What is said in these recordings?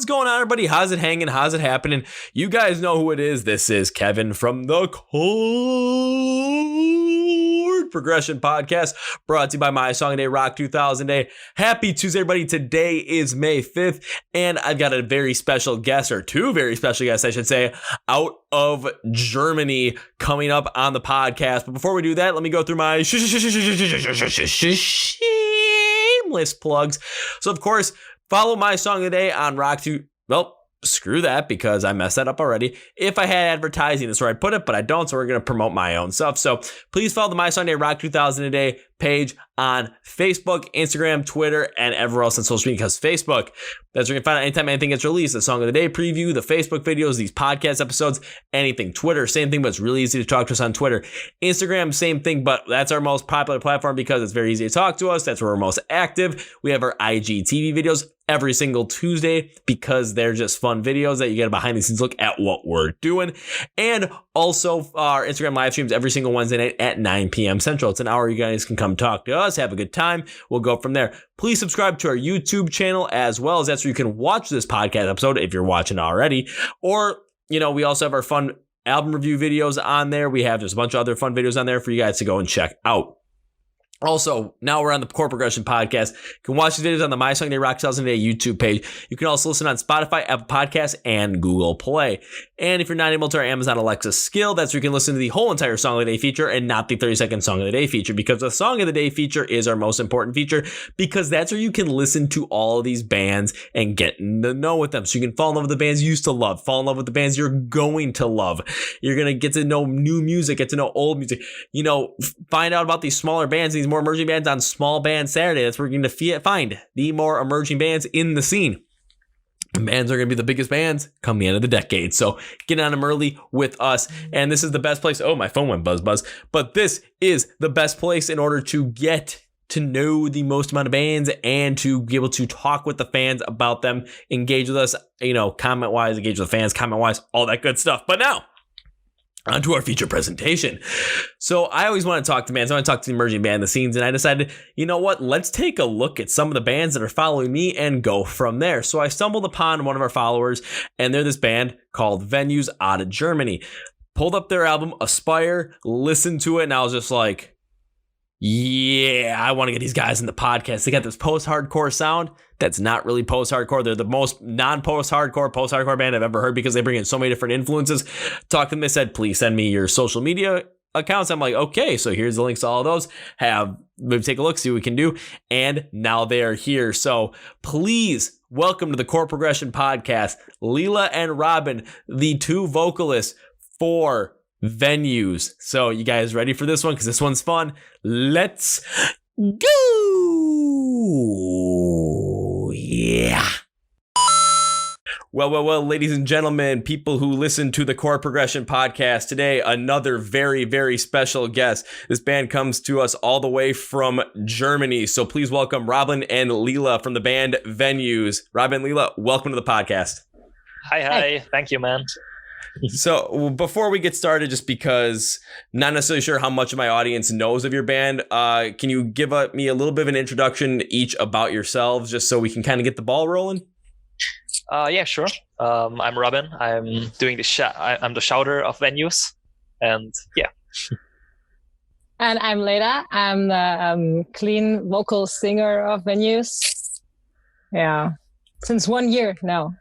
What's going on, everybody? How's it hanging? How's it happening? You guys know who it is. This is Kevin from the Chord Progression Podcast, brought to you by My Song a Day Rock 2000 Day. Happy Tuesday, everybody. Today is May 5th, and I've got a very special guest, or two very special guests, I should say, out of Germany coming up on the podcast. But before we do that, let me go through my shameless plugs. So, of course, follow My Song of the Day on Rock 2. Well, screw that because I messed that up already. If I had advertising, that's where I'd put it, but I don't, so we're going to promote my own stuff. So please follow the My Song of the Day Rock 2000 a Day page on Facebook, Instagram, Twitter, and everywhere else on social media, because Facebook, that's where you can find out anytime anything gets released. The Song of the Day preview, the Facebook videos, these podcast episodes, anything. Twitter, same thing, but it's really easy to talk to us on Twitter. Instagram, same thing, but that's our most popular platform because it's very easy to talk to us. That's where we're most active. We have our IGTV videos every single Tuesday because they're just fun videos that you get a behind the scenes look at what we're doing. And also our Instagram live streams every single Wednesday night at 9 p.m. Central. It's an hour you guys can come talk to us, have a good time. We'll go from there. Please subscribe to our YouTube channel as well, as that's where you can watch this podcast episode if you're watching already. Or, you know, we also have our fun album review videos on there. We have just a bunch of other fun videos on there for you guys to go and check out. Also, now we're on the Chord Progression Podcast. You can watch these videos on the My Song Day Rock 2000 Day YouTube page. You can also listen on Spotify, Apple Podcasts, and Google Play. And if you're not able to our Amazon Alexa skill, that's where you can listen to the whole entire Song of the Day feature and not the 30-second Song of the Day feature, because the Song of the Day feature is our most important feature, because that's where you can listen to all of these bands and get to know with them. So you can fall in love with the bands you used to love, fall in love with the bands you're going to love. You're going to get to know new music, get to know old music, you know, find out about these smaller bands, these more emerging bands on Small Band Saturday. That's where you're going to find the more emerging bands in the scene. Bands are going to be the biggest bands come the end of the decade. So get on them early with us. And this is the best place. Oh, my phone went buzz. But this is the best place in order to get to know the most amount of bands and to be able to talk with the fans about them, engage with us, you know, comment-wise, engage with the fans, comment-wise, all that good stuff. But now, on to our feature presentation. So I always want to talk to bands. I want to talk to the emerging band, the scenes, and I decided, you know what? Let's take a look at some of the bands that are following me and go from there. So I stumbled upon one of our followers, and they're this band called Venues out of Germany. Pulled up their album, Aspire, listened to it, and I was just like, yeah, I want to get these guys in the podcast. They got this post-hardcore sound that's not really post-hardcore. They're the most post-hardcore band I've ever heard because they bring in so many different influences. Talked to them, they said, please send me your social media accounts. I'm like, okay, so here's the links to all of those. Maybe take a look, see what we can do. And now they are here. So please welcome to the Chord Progression Podcast, Lela and Robin, the two vocalists for Venues. So you guys ready for this one? Because this one's fun. Let's go. Yeah. Well, ladies and gentlemen, people who listen to the Chord Progression Podcast, today, another very, very special guest. This band comes to us all the way from Germany. So please welcome Robin and Lela from the band Venues. Robin and Lela, welcome to the podcast. Hi. Thank you, man. So before we get started, just because not necessarily sure how much of my audience knows of your band, can you give me a little bit of an introduction each about yourselves, just so we can kind of get the ball rolling? Yeah, sure. I'm Robin. I'm doing I'm the shouter of Venues, and yeah. And I'm Lela. I'm the clean vocal singer of Venues. Yeah, since 1 year now.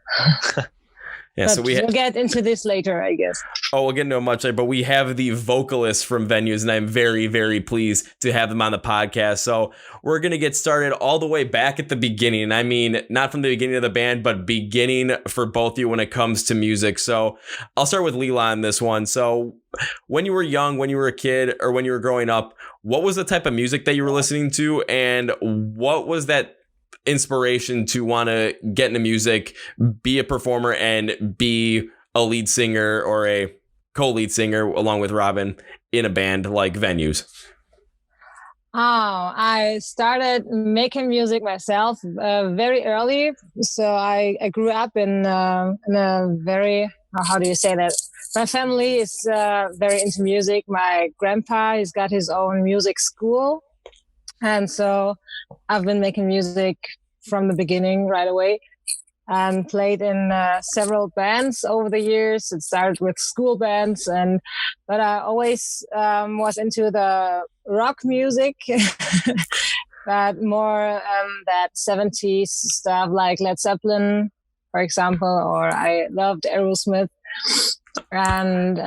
Yeah, but so we'll get into this later, I guess. Oh, we'll get into it much later, but we have the vocalists from Venues, and I'm very, very pleased to have them on the podcast. So we're going to get started all the way back at the beginning. I mean, not from the beginning of the band, but beginning for both of you when it comes to music. So I'll start with Lela on this one. So when you were young, when you were a kid, or when you were growing up, what was the type of music that you were listening to, and what was that inspiration to want to get into music, be a performer, and be a lead singer or a co-lead singer along with Robin in a band like Venues? Oh, I started making music myself very early. So I grew up in a very, how do you say that? My family is very into music. My grandpa, he's got his own music school. And so I've been making music from the beginning right away. and played in several bands over the years. It started with school bands, but I always was into the rock music, but more that 70s stuff like Led Zeppelin, for example, or I loved Aerosmith. And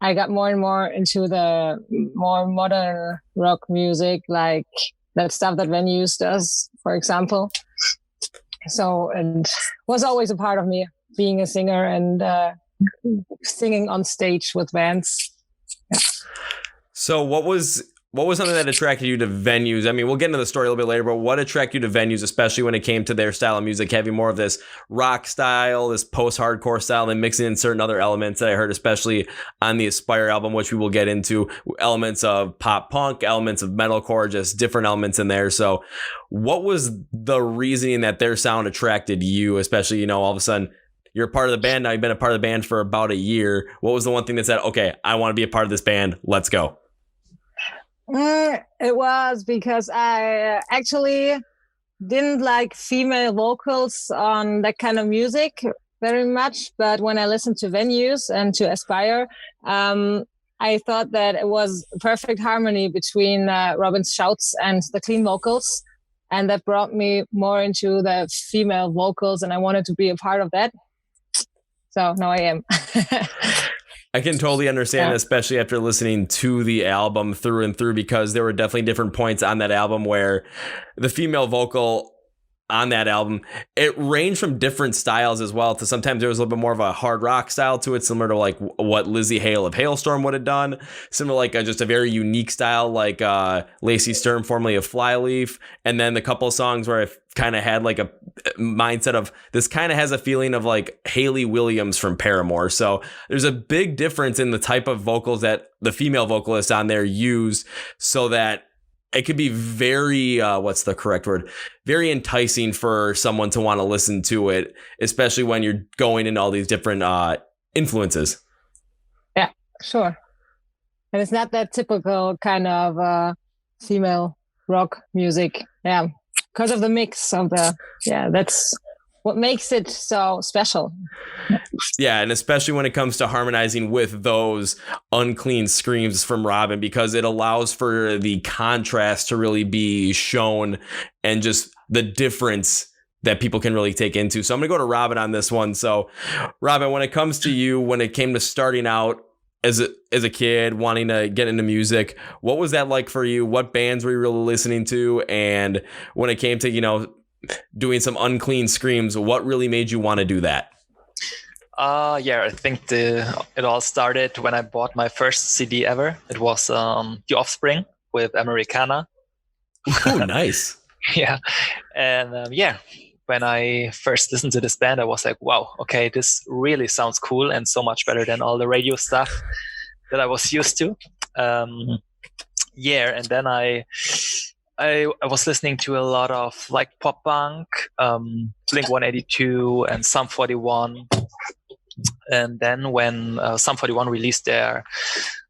I got more and more into the more modern rock music, like that stuff that Venues does, for example. So, and was always a part of me being a singer and singing on stage with bands. Yeah. So what was something that attracted you to Venues? I mean, we'll get into the story a little bit later, but what attracted you to Venues, especially when it came to their style of music, having more of this rock style, this post-hardcore style, and mixing in certain other elements that I heard, especially on the Aspire album, which we will get into, elements of pop punk, elements of metalcore, just different elements in there. So what was the reasoning that their sound attracted you, especially, you know, all of a sudden you're a part of the band now, you've been a part of the band for about a year. What was the one thing that said, okay, I want to be a part of this band, let's go? It was because I actually didn't like female vocals on that kind of music very much. But when I listened to Venues and to Aspire, I thought that it was perfect harmony between Robin's shouts and the clean vocals. And that brought me more into the female vocals, and I wanted to be a part of that. So now I am. I can totally understand, especially after listening to the album through and through, because there were definitely different points on that album where the female vocal on that album, it ranged from different styles as well. To sometimes there was a little bit more of a hard rock style to it, similar to like what Lizzie Hale of Hailstorm would have done. Similar, like just a very unique style, like Lacey Sturm, formerly of Flyleaf. And then the couple of songs where I kind of had like a mindset of this kind of has a feeling of like Hayley Williams from Paramore. So there's a big difference in the type of vocals that the female vocalists on there use, so that it could be very, what's the correct word? Very enticing for someone to want to listen to it, especially when you're going in all these different influences. Yeah, sure. And it's not that typical kind of female rock music. Yeah, because of the mix of that's what makes it so special. Yeah, and especially when it comes to harmonizing with those unclean screams from Robin, because it allows for the contrast to really be shown and just the difference that people can really take into. So I'm going to go to Robin on this one. So Robin, when it comes to you, when it came to starting out as a kid wanting to get into music, what was that like for you? What bands were you really listening to? And when it came to, you know, doing some unclean screams, what really made you want to do that? I think it all started when I bought my first CD ever. It was The Offspring with Americana. Oh, nice. Yeah. And when I first listened to this band, I was like, wow, okay, this really sounds cool and so much better than all the radio stuff that I was used to. And then I was listening to a lot of like pop punk, Blink 182 and Sum 41. And then when Sum 41 released their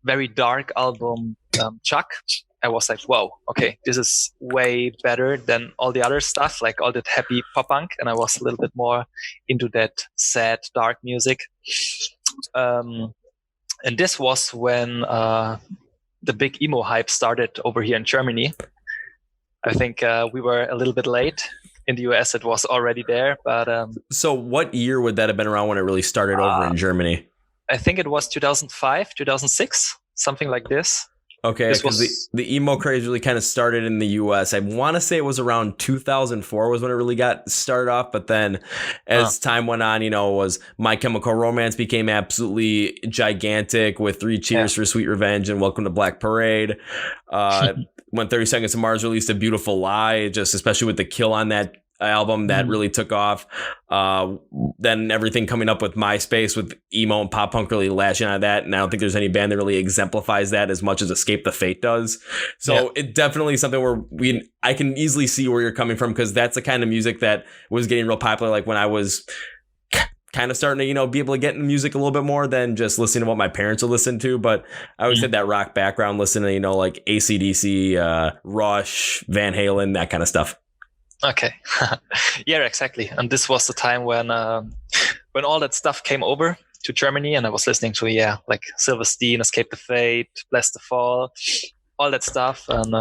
very dark album, Chuck, I was like, whoa, okay, this is way better than all the other stuff, like all that happy pop punk. And I was a little bit more into that sad, dark music. And this was when the big emo hype started over here in Germany. I think we were a little bit late. In the US, it was already there. But so what year would that have been around when it really started over in Germany? I think it was 2005, 2006, something like this. Okay, because the emo craze really kind of started in the US. I want to say it was around 2004 was when it really got started off. But then as time went on, you know, was My Chemical Romance became absolutely gigantic with 3 Cheers for Sweet Revenge and Welcome to Black Parade. When 30 Seconds to Mars released A Beautiful Lie, just especially with the Kill on that album, that really took off. Then everything coming up with MySpace with emo and pop punk really lashing out of that. And I don't think there's any band that really exemplifies that as much as Escape the Fate does. So it definitely something where I can easily see where you're coming from, because that's the kind of music that was getting real popular. Like when I was kind of starting to, you know, be able to get into music a little bit more than just listening to what my parents would listen to. But I always had that rock background, listening to, you know, like AC/DC, Rush, Van Halen, that kind of stuff. Okay. Yeah, exactly. And this was the time when all that stuff came over to Germany, and I was listening to like Silverstein, Escape the Fate, Bless the Fall, all that stuff. And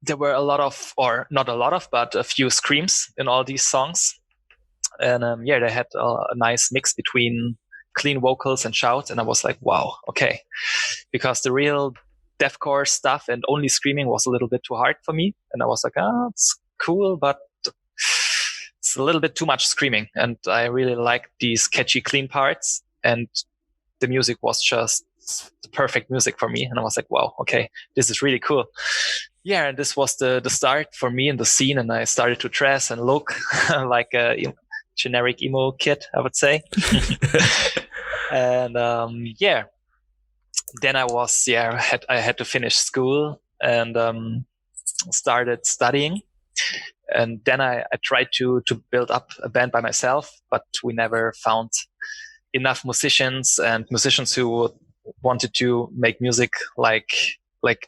there were a lot of, or not a lot of, but a few screams in all these songs. And they had a nice mix between clean vocals and shouts. And I was like, wow, okay. Because the real deathcore stuff and only screaming was a little bit too hard for me. And I was like, it's cool, but it's a little bit too much screaming. And I really liked these catchy, clean parts. And the music was just the perfect music for me. And I was like, wow, okay, this is really cool. Yeah, and this was the start for me in the scene. And I started to dress and look like a generic emo kid, I would say. And then I was, I had to finish school and started studying. And then I tried to build up a band by myself, but we never found enough musicians and musicians who wanted to make music like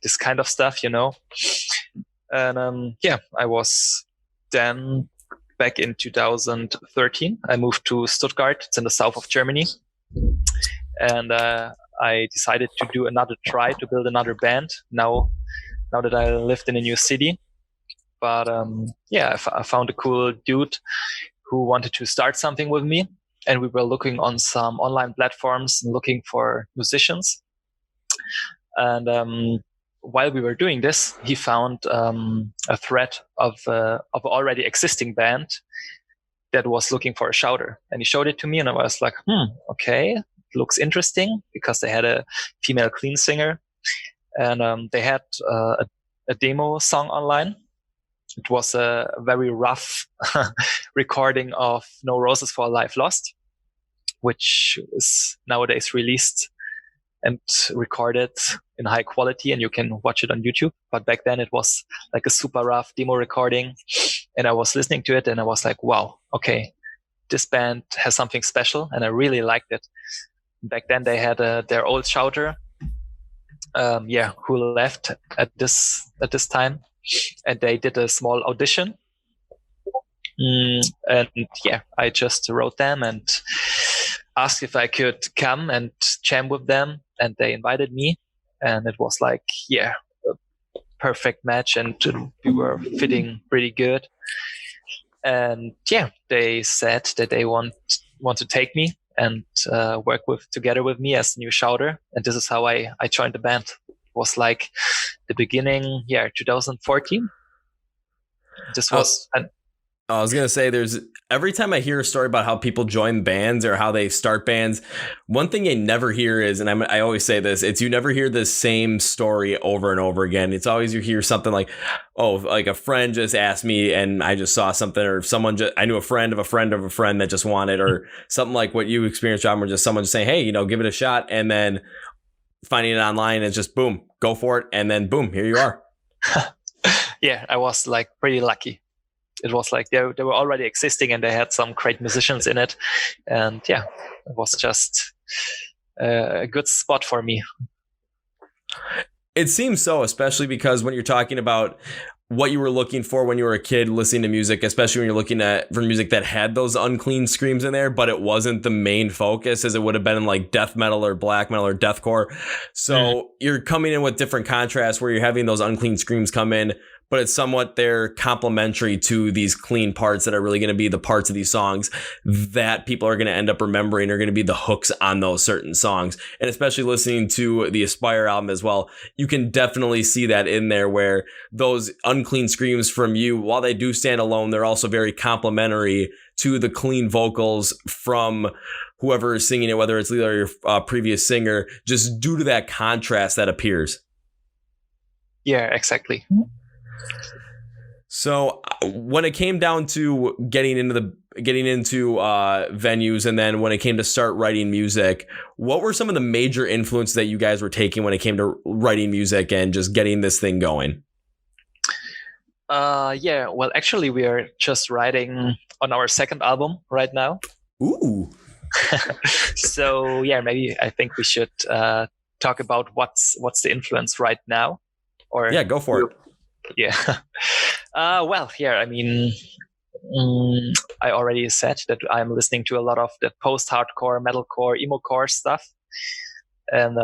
this kind of stuff, And I was then back in 2013. I moved to Stuttgart. It's in the south of Germany. And I decided to do another try to build another band now that I lived in a new city. But I found a cool dude who wanted to start something with me. And we were looking on some online platforms and looking for musicians. And while we were doing this, he found a thread of already existing band that was looking for a shouter. And he showed it to me, and I was like, okay, looks interesting, because they had a female clean singer, and they had a demo song online. It was a very rough recording of No Roses for a Life Lost, which is nowadays released and recorded in high quality, and you can watch it on YouTube. But back then it was like a super rough demo recording, and I was listening to it and I was like, wow, okay, this band has something special, and I really liked it. Back then they had their old shouter, who left at this time, and they did a small audition. I just wrote them and asked if I could come and jam with them, and they invited me, and it was like, a perfect match, and we were fitting pretty good. And they said that they want to take me and work together with me as new shouter, and this is how I joined the band. It was like the beginning, 2014. This was I was going to say, every time I hear a story about how people join bands or how they start bands, one thing you never hear is, and I always say this, it's you never hear the same story over and over again. It's always you hear something like, oh, like a friend just asked me and I just saw something, or I knew a friend of a friend of a friend that just wanted, or something like what you experienced, John, where just someone just saying, hey, give it a shot, and then finding it online and just boom, go for it. And then boom, here you are. I was like pretty lucky. It was like they were already existing and they had some great musicians in it. And it was just a good spot for me. It seems so, especially because when you're talking about what you were looking for when you were a kid listening to music, especially when you're looking for music that had those unclean screams in there, but it wasn't the main focus as it would have been in like death metal or black metal or deathcore. So you're coming in with different contrasts where you're having those unclean screams come in, but it's somewhat they're complementary to these clean parts that are really going to be the parts of these songs that people are going to end up remembering are going to be the hooks on those certain songs. And especially listening to the Aspire album as well, you can definitely see that in there, where those unclean screams from you, while they do stand alone, they're also very complementary to the clean vocals from whoever is singing it, whether it's Lela or your previous singer, just due to that contrast that appears. Yeah, exactly. So when it came down to getting into venues, and then when it came to start writing music, what were some of the major influences that you guys were taking when it came to writing music and just getting this thing going? Well, actually, we are just writing on our second album right now. Ooh. So maybe I think we should talk about what's the influence right now. Or go for it. Yeah. Well, yeah, I mean, I already said that I'm listening to a lot of the post-hardcore, metalcore, emo-core stuff. And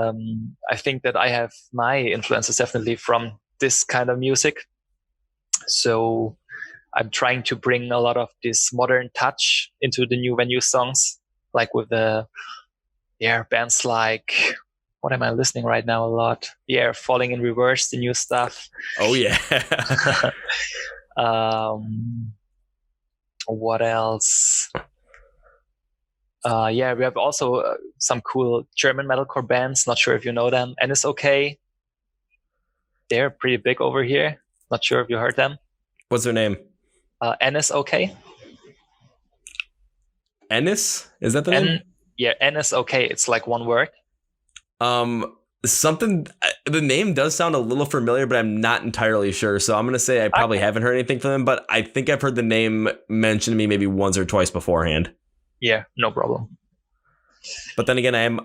I think that I have my influences definitely from this kind of music. So I'm trying to bring a lot of this modern touch into the new venue songs, like with the bands like, what am I listening right now a lot? Falling in Reverse, the new stuff. Oh yeah. What else? We have also some cool German metalcore bands. Not sure if you know them. NSOK. They're pretty big over here. Not sure if you heard them. What's their name? NSOK. Ennis? Is that the name? Yeah, NSOK. It's like one word. Something. The name does sound a little familiar, but I'm not entirely sure. So I'm gonna say I probably haven't heard anything from them, but I think I've heard the name mentioned to me maybe once or twice beforehand. Yeah, no problem. But then again, I'm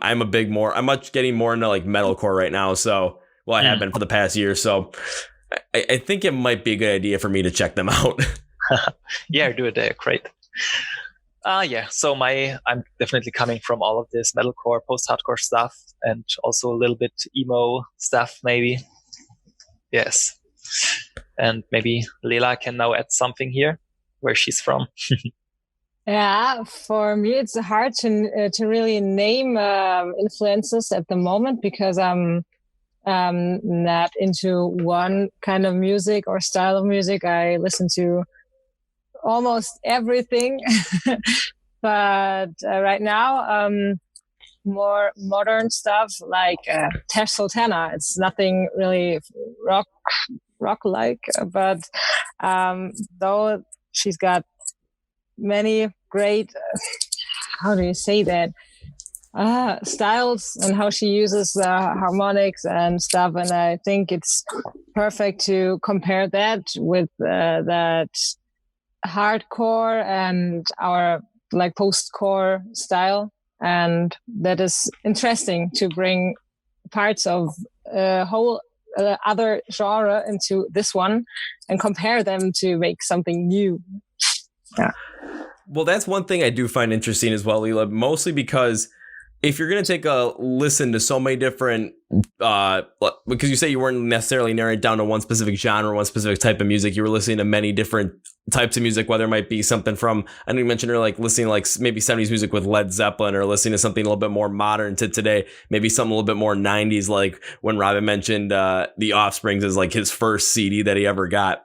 much getting more into like metalcore right now. So I have been for the past year. So I think it might be a good idea for me to check them out. Yeah, do it. Great. So I'm definitely coming from all of this metalcore, post-hardcore stuff, and also a little bit emo stuff, maybe. Yes. And maybe Lela can now add something here, where she's from. Yeah, for me, it's hard to really name influences at the moment because I'm not into one kind of music or style of music. I listen to almost everything, but right now, more modern stuff like Tash Sultana. It's nothing really rock-like, but though she's got many great, how do you say that, styles and how she uses harmonics and stuff. And I think it's perfect to compare that with that hardcore and our like post-core style. And that is interesting to bring parts of a whole other genre into this one and compare them to make something new. Yeah. Well, that's one thing I do find interesting as well, Lela, mostly because if you're going to take a listen to so many different, because you say you weren't necessarily narrowed down to one specific genre, one specific type of music, you were listening to many different types of music, whether it might be something from, I know you mentioned earlier, like listening to like maybe 70s music with Led Zeppelin, or listening to something a little bit more modern to today, maybe something a little bit more 90s, like when Robin mentioned The Offspring's is like his first CD that he ever got.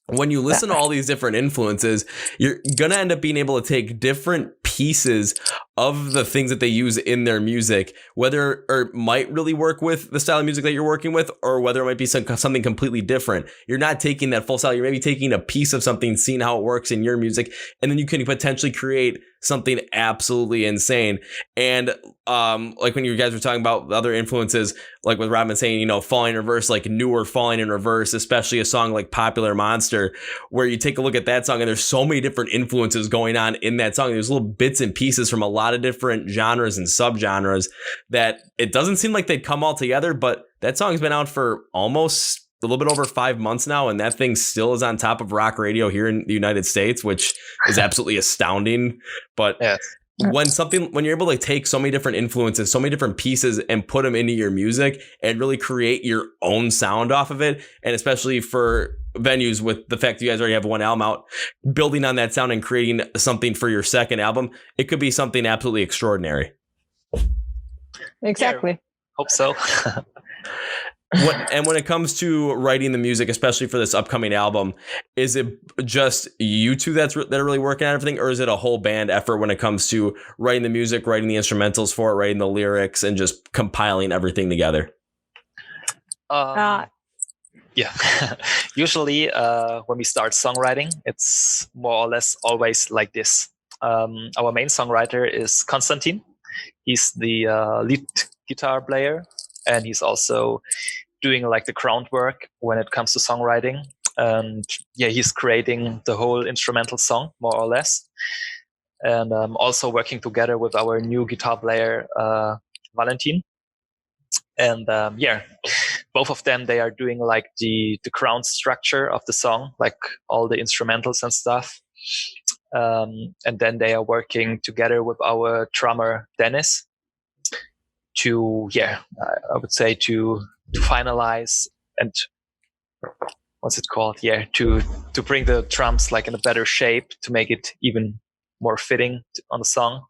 When you listen to all these different influences, you're going to end up being able to take different pieces of the things that they use in their music, whether or might really work with the style of music that you're working with, or whether it might be something completely different. You're not taking that full style. You're maybe taking a piece of something, seeing how it works in your music, and then you can potentially create something absolutely insane. And like when you guys were talking about the other influences, like with Robin saying, Falling in Reverse, like newer Falling in Reverse, especially a song like Popular Monster, where you take a look at that song and there's so many different influences going on in that song. There's little bits and pieces from a lot of different genres and subgenres that it doesn't seem like they'd come all together, but that song's been out for almost a little bit over 5 months now, and that thing still is on top of rock radio here in the United States, which is absolutely astounding. But yes. When you're able to take so many different influences, so many different pieces, and put them into your music and really create your own sound off of it, and especially for venues with the fact that you guys already have one album out, building on that sound and creating something for your second album, it could be something absolutely extraordinary. Exactly. Yeah, hope so. And when it comes to writing the music, especially for this upcoming album, is it just you two that are really working on everything, or is it a whole band effort when it comes to writing the music, writing the instrumentals for it, writing the lyrics, and just compiling everything together? Yeah. Usually, when we start songwriting, it's more or less always like this. Our main songwriter is Konstantin. He's the lead guitar player, and he's also doing like the groundwork when it comes to songwriting. And he's creating the whole instrumental song, more or less. And also working together with our new guitar player, Valentin. And both of them, they are doing like the ground structure of the song, like all the instrumentals and stuff. And then they are working together with our drummer Dennis to, I would say to finalize and what's it called? Yeah, to bring the drums like in a better shape to make it even more fitting on the song.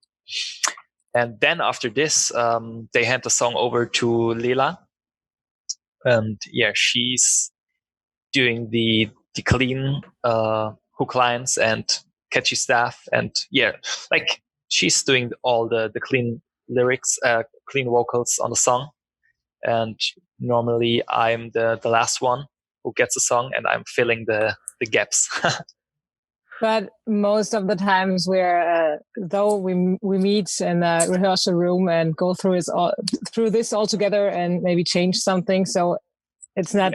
And then after this, they hand the song over to Lela, and she's doing the clean hook lines and catchy stuff, and like she's doing all the clean lyrics, clean vocals on the song. And normally I'm the last one who gets the song, and I'm filling the gaps. But most of the times we're though we meet in a rehearsal room and go through this all together and maybe change something. So it's not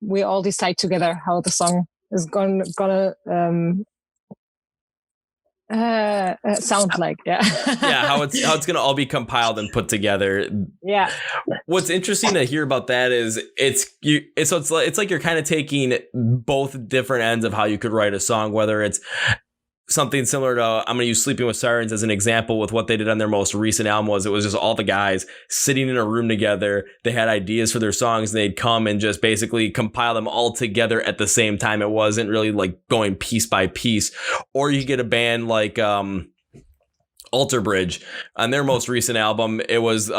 we all decide together how the song is gonna sound like. How it's gonna all be compiled and put together. Yeah. What's interesting to hear about that is it's like you're kind of taking both different ends of how you could write a song, whether it's something similar to, I'm going to use Sleeping with Sirens as an example with what they did on their most recent album. It was just all the guys sitting in a room together. They had ideas for their songs, and they'd come and just basically compile them all together at the same time. It wasn't really like going piece by piece. Or you get a band like Alter Bridge on their most recent album. It was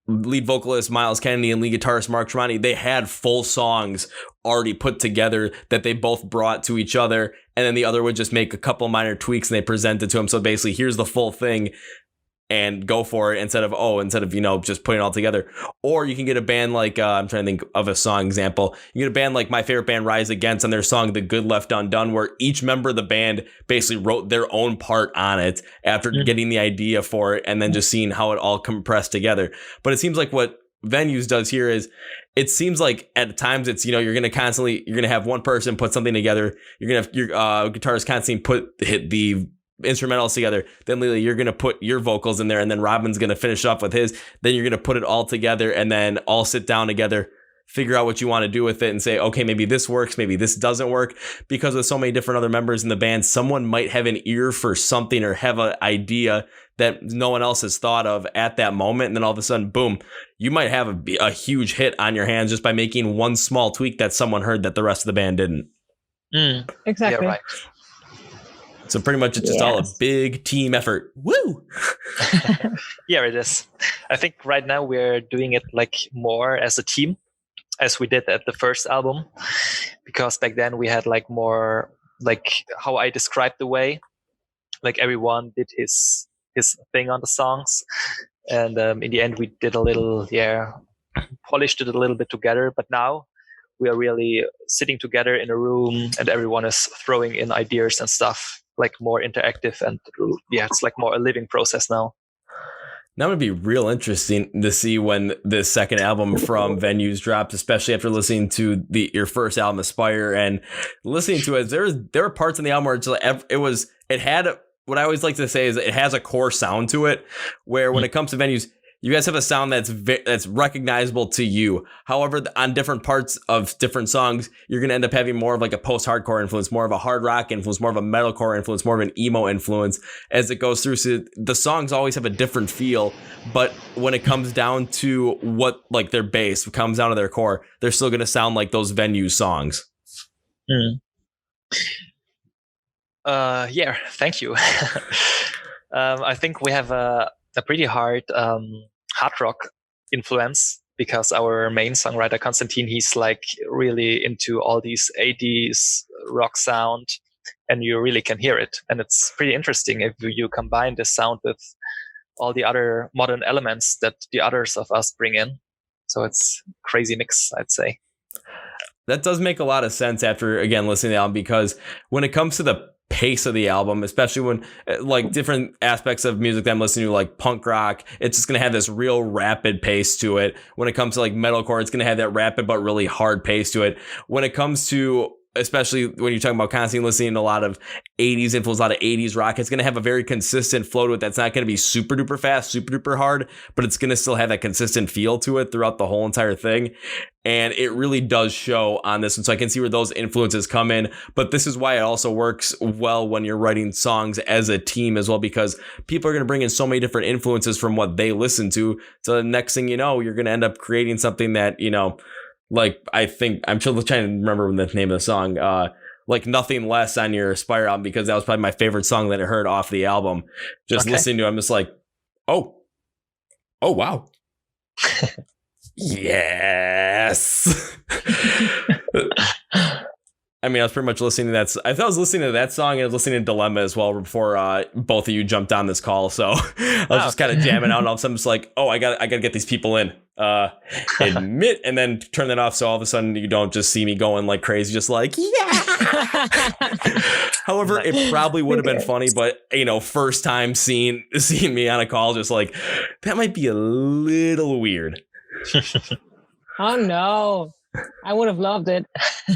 lead vocalist Miles Kennedy and lead guitarist Mark Tremonti. They had full songs already put together that they both brought to each other, and then the other would just make a couple minor tweaks and they present it to him. So basically, here's the full thing and go for it instead of just putting it all together. Or you can get a band like I'm trying to think of a song example. You get a band like my favorite band Rise Against on their song The Good Left Undone, where each member of the band basically wrote their own part on it after getting the idea for it and then just seeing how it all compressed together. But it seems like what Venues does here is, it seems like at times it's, you're going to have one person put something together. You're going to have your guitarist constantly hit the instrumentals together. Then Lela, you're going to put your vocals in there, and then Robin's going to finish off with his. Then you're going to put it all together and then all sit down together, figure out what you want to do with it, and say, okay, maybe this works, maybe this doesn't work. Because with so many different other members in the band, someone might have an ear for something or have an idea that no one else has thought of at that moment. And then all of a sudden, boom, you might have a huge hit on your hands just by making one small tweak that someone heard that the rest of the band didn't. Exactly. Yeah, right. So pretty much it's just all a big team effort. Woo! Yeah, it is. I think right now we're doing it like more as a team as we did at the first album, because back then we had like more like how I described the way, like everyone did his thing on the songs, and in the end we did a little polished it a little bit together. But now we are really sitting together in a room and everyone is throwing in ideas and stuff, like more interactive, and it's like more a living process now. Now it'd be real interesting to see when the second album from Venues drops, especially after listening to your first album, Aspire, and listening to it. There were parts in the album where it had what I always like to say is it has a core sound to it, where when it comes to Venues, you guys have a sound that's recognizable to you. However, on different parts of different songs, you're going to end up having more of like a post-hardcore influence, more of a hard rock influence, more of a metalcore influence, more of an emo influence as it goes through. So the songs always have a different feel, but when it comes down to what like their bass comes down to their core, they're still going to sound like those Venues songs. Thank you. I think we have a pretty hard hard rock influence, because our main songwriter Konstantin, he's like really into all these 80s rock sound, and you really can hear it, and it's pretty interesting if you combine this sound with all the other modern elements that the others of us bring in. So it's crazy mix, I'd say. That does make a lot of sense after, again, listening to the album, because when it comes to the pace of the album, especially when like different aspects of music that I'm listening to, like punk rock, it's just going to have this real rapid pace to it. When it comes to like metalcore, it's going to have that rapid but really hard pace to it. When it comes to especially when you're talking about constantly listening to a lot of 80s influence, a lot of 80s rock, it's going to have a very consistent flow to it. That's not going to be super duper fast, super duper hard, but it's going to still have that consistent feel to it throughout the whole entire thing. And it really does show on this. And so I can see where those influences come in. But this is why it also works well when you're writing songs as a team as well, because people are going to bring in so many different influences from what they listen to. So the next thing you know, you're going to end up creating something that, you know, like I'm still trying to remember the name of the song, like Nothing Less on your Aspire album, because that was probably my favorite song that I heard off the album. Just listening to it, I'm just like, oh wow. Yes. I mean, I was pretty much listening to that. I thought I was listening to that song and I was listening to Dilemma as well before both of you jumped on this call. So I was just kind of jamming out, and all of a sudden I'm just like, oh, I got to get these people in. Admit, and then turn that off, so all of a sudden you don't just see me going like crazy, just like, yeah. However, it probably would have been funny, but you know, first time seeing me on a call, just like, that might be a little weird. Oh no, I would have loved it.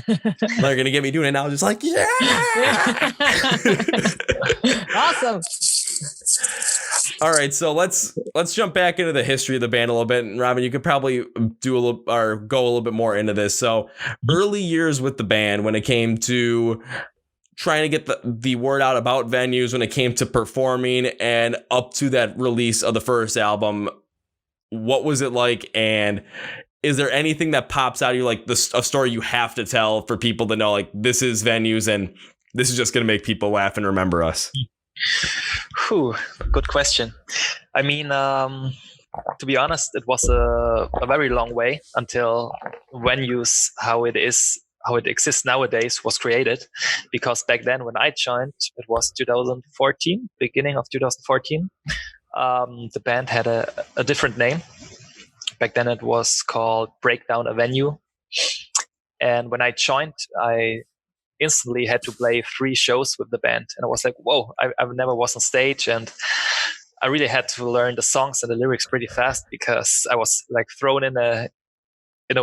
They're gonna get me doing it now, just like, yeah. Awesome. All right, so let's jump back into the history of the band a little bit. And Robin, you could probably do a little or go a little bit more into this. So early years with the band, when it came to trying to get the word out about venues, when it came to performing, and up to that release of the first album, what was it like? And is there anything that pops out of you, like a story you have to tell for people to know, like, this is venues and this is just going to make people laugh and remember us? Whew, good question. I mean, to be honest, it was a very long way until venues, how it exists nowadays, was created. Because back then when I joined, it was 2014, beginning of 2014. The band had a different name. Back then it was called Breakdown a Venue. And when I joined, I instantly had to play 3 shows with the band. And I was like, whoa, I never was on stage. And I really had to learn the songs and the lyrics pretty fast, because I was like thrown in a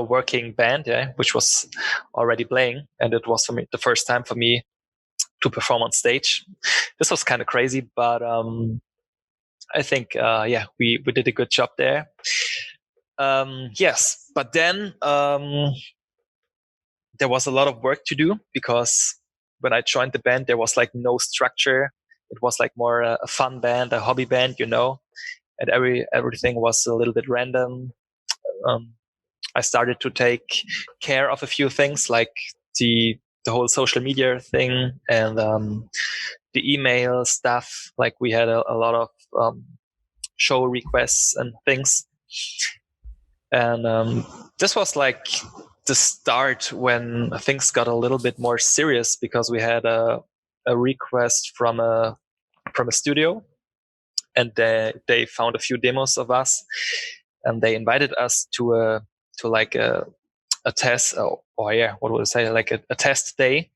working band, which was already playing. And it was for me the first time for me to perform on stage. This was kind of crazy, but I think, we did a good job there. Yes, but then there was a lot of work to do, because when I joined the band, there was like no structure. It was like more a fun band, a hobby band, you know, and everything was a little bit random. I started to take care of a few things, like the whole social media thing and the email stuff. Like we had a lot of show requests and things. And this was like the start when things got a little bit more serious, because we had a request from a studio, and they found a few demos of us, and they invited us to a test, like a test day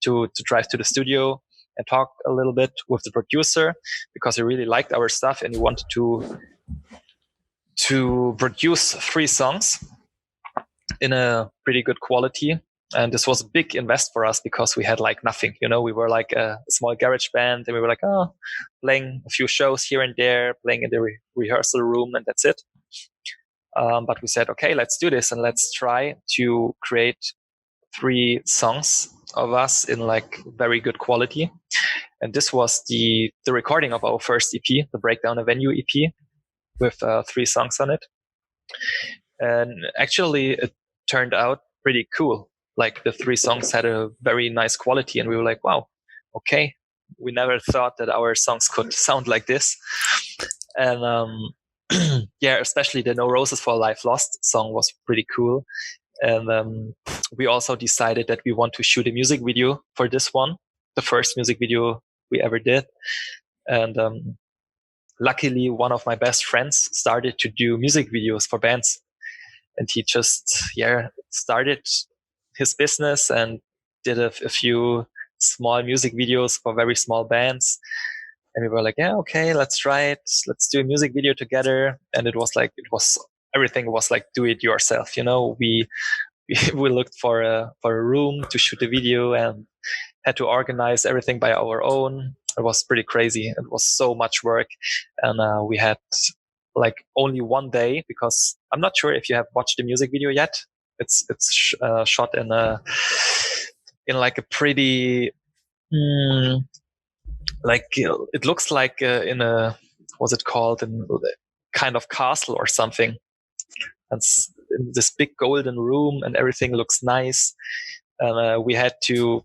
to drive to the studio and talk a little bit with the producer, because he really liked our stuff and he wanted to produce 3 songs in a pretty good quality. And this was a big invest for us, because we had like nothing, you know, we were like a small garage band, and we were like, playing a few shows here and there, playing in the rehearsal room, and that's it. But we said, okay, let's do this, and let's try to create 3 songs of us in like very good quality. And this was the recording of our first EP, the Breakdown a Venue EP, with 3 songs on it. And actually it turned out pretty cool. Like the 3 songs had a very nice quality, and we were like, wow, okay, we never thought that our songs could sound like this. And especially the No Roses for Life Lost song was pretty cool. And we also decided that we want to shoot a music video for this one, the first music video we ever did. And luckily, one of my best friends started to do music videos for bands. And he just, started his business and did a few small music videos for very small bands. And we were like, yeah, okay, let's try it. Let's do a music video together. And everything was like do it yourself. You know, we we looked for a room to shoot the video and had to organize everything by our own. It was pretty crazy. It was so much work, and we had like only one day, because I'm not sure if you have watched the music video yet. It's shot in like a pretty like it looks like in a, what's it called, in kind of castle or something. And in this big golden room, and everything looks nice. And we had to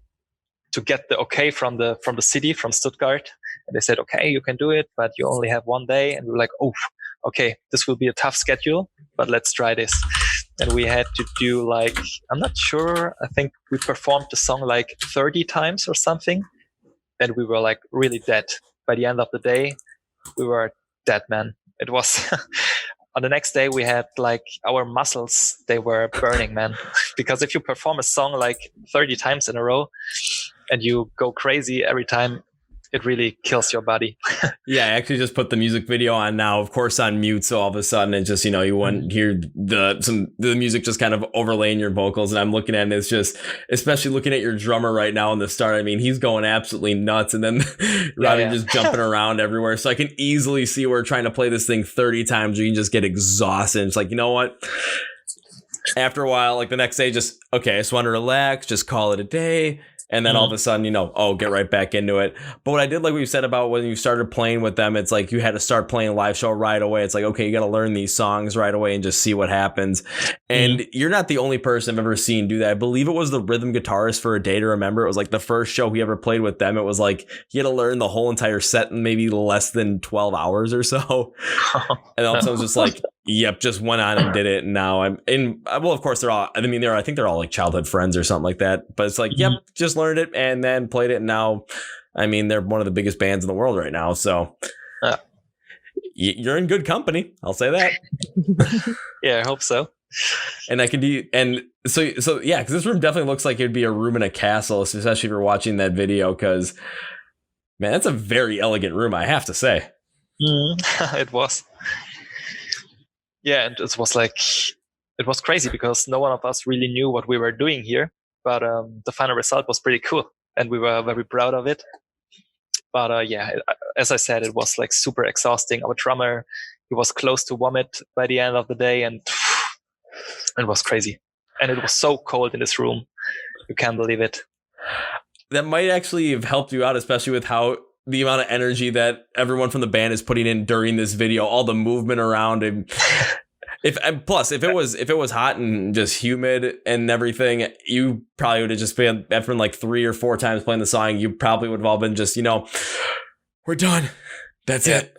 get the okay from the city, from Stuttgart, and they said, okay, you can do it, but you only have one day. And we were like, oh, okay, this will be a tough schedule, but let's try this. And we had to do like, I'm not sure, I think we performed the song like 30 times or something, and we were like really dead. By the end of the day, we were dead, man. It was on the next day, we had like our muscles, they were burning, man. Because if you perform a song like 30 times in a row and you go crazy every time, it really kills your body. Yeah, I actually just put the music video on now, of course, on mute. So all of a sudden it just, you wouldn't hear the music just kind of overlaying your vocals. And I'm looking at it, and it's just, especially looking at your drummer right now in the start. I mean, he's going absolutely nuts. And then Robbie just jumping around everywhere. So I can easily see where trying to play this thing 30 times, you can just get exhausted. It's like, you know what? After a while, like the next day, just, okay, I just want to relax, just call it a day. And then all of a sudden, get right back into it. But what I did like what you said about when you started playing with them, it's like you had to start playing a live show right away. It's like, okay, you got to learn these songs right away and just see what happens. And you're not the only person I've ever seen do that. I believe it was the rhythm guitarist for A Day to Remember. It was like the first show he ever played with them. It was like he had to learn the whole entire set in maybe less than 12 hours or so. And all of a sudden it was just like, yep, just went on and did it. And now of course I think they're all like childhood friends or something like that. But it's like, yep, just learned it and then played it. And now, I mean, they're one of the biggest bands in the world right now. So you're in good company. I'll say that. Yeah, I hope so. And I can do, and so yeah, because this room definitely looks like it'd be a room in a castle, especially if you're watching that video. Because man, that's a very elegant room, I have to say. It was. Yeah, and it was crazy because no one of us really knew what we were doing here. But the final result was pretty cool, and we were very proud of it. But as I said, it was like super exhausting. Our drummer, he was close to vomit by the end of the day, and it was crazy. And it was so cold in this room. You can't believe it. That might actually have helped you out, especially with how the amount of energy that everyone from the band is putting in during this video, all the movement around. And if it was hot and just humid and everything, you probably would have just been, after like 3 or 4 times playing the song, you probably would have all been just, we're done. That's it.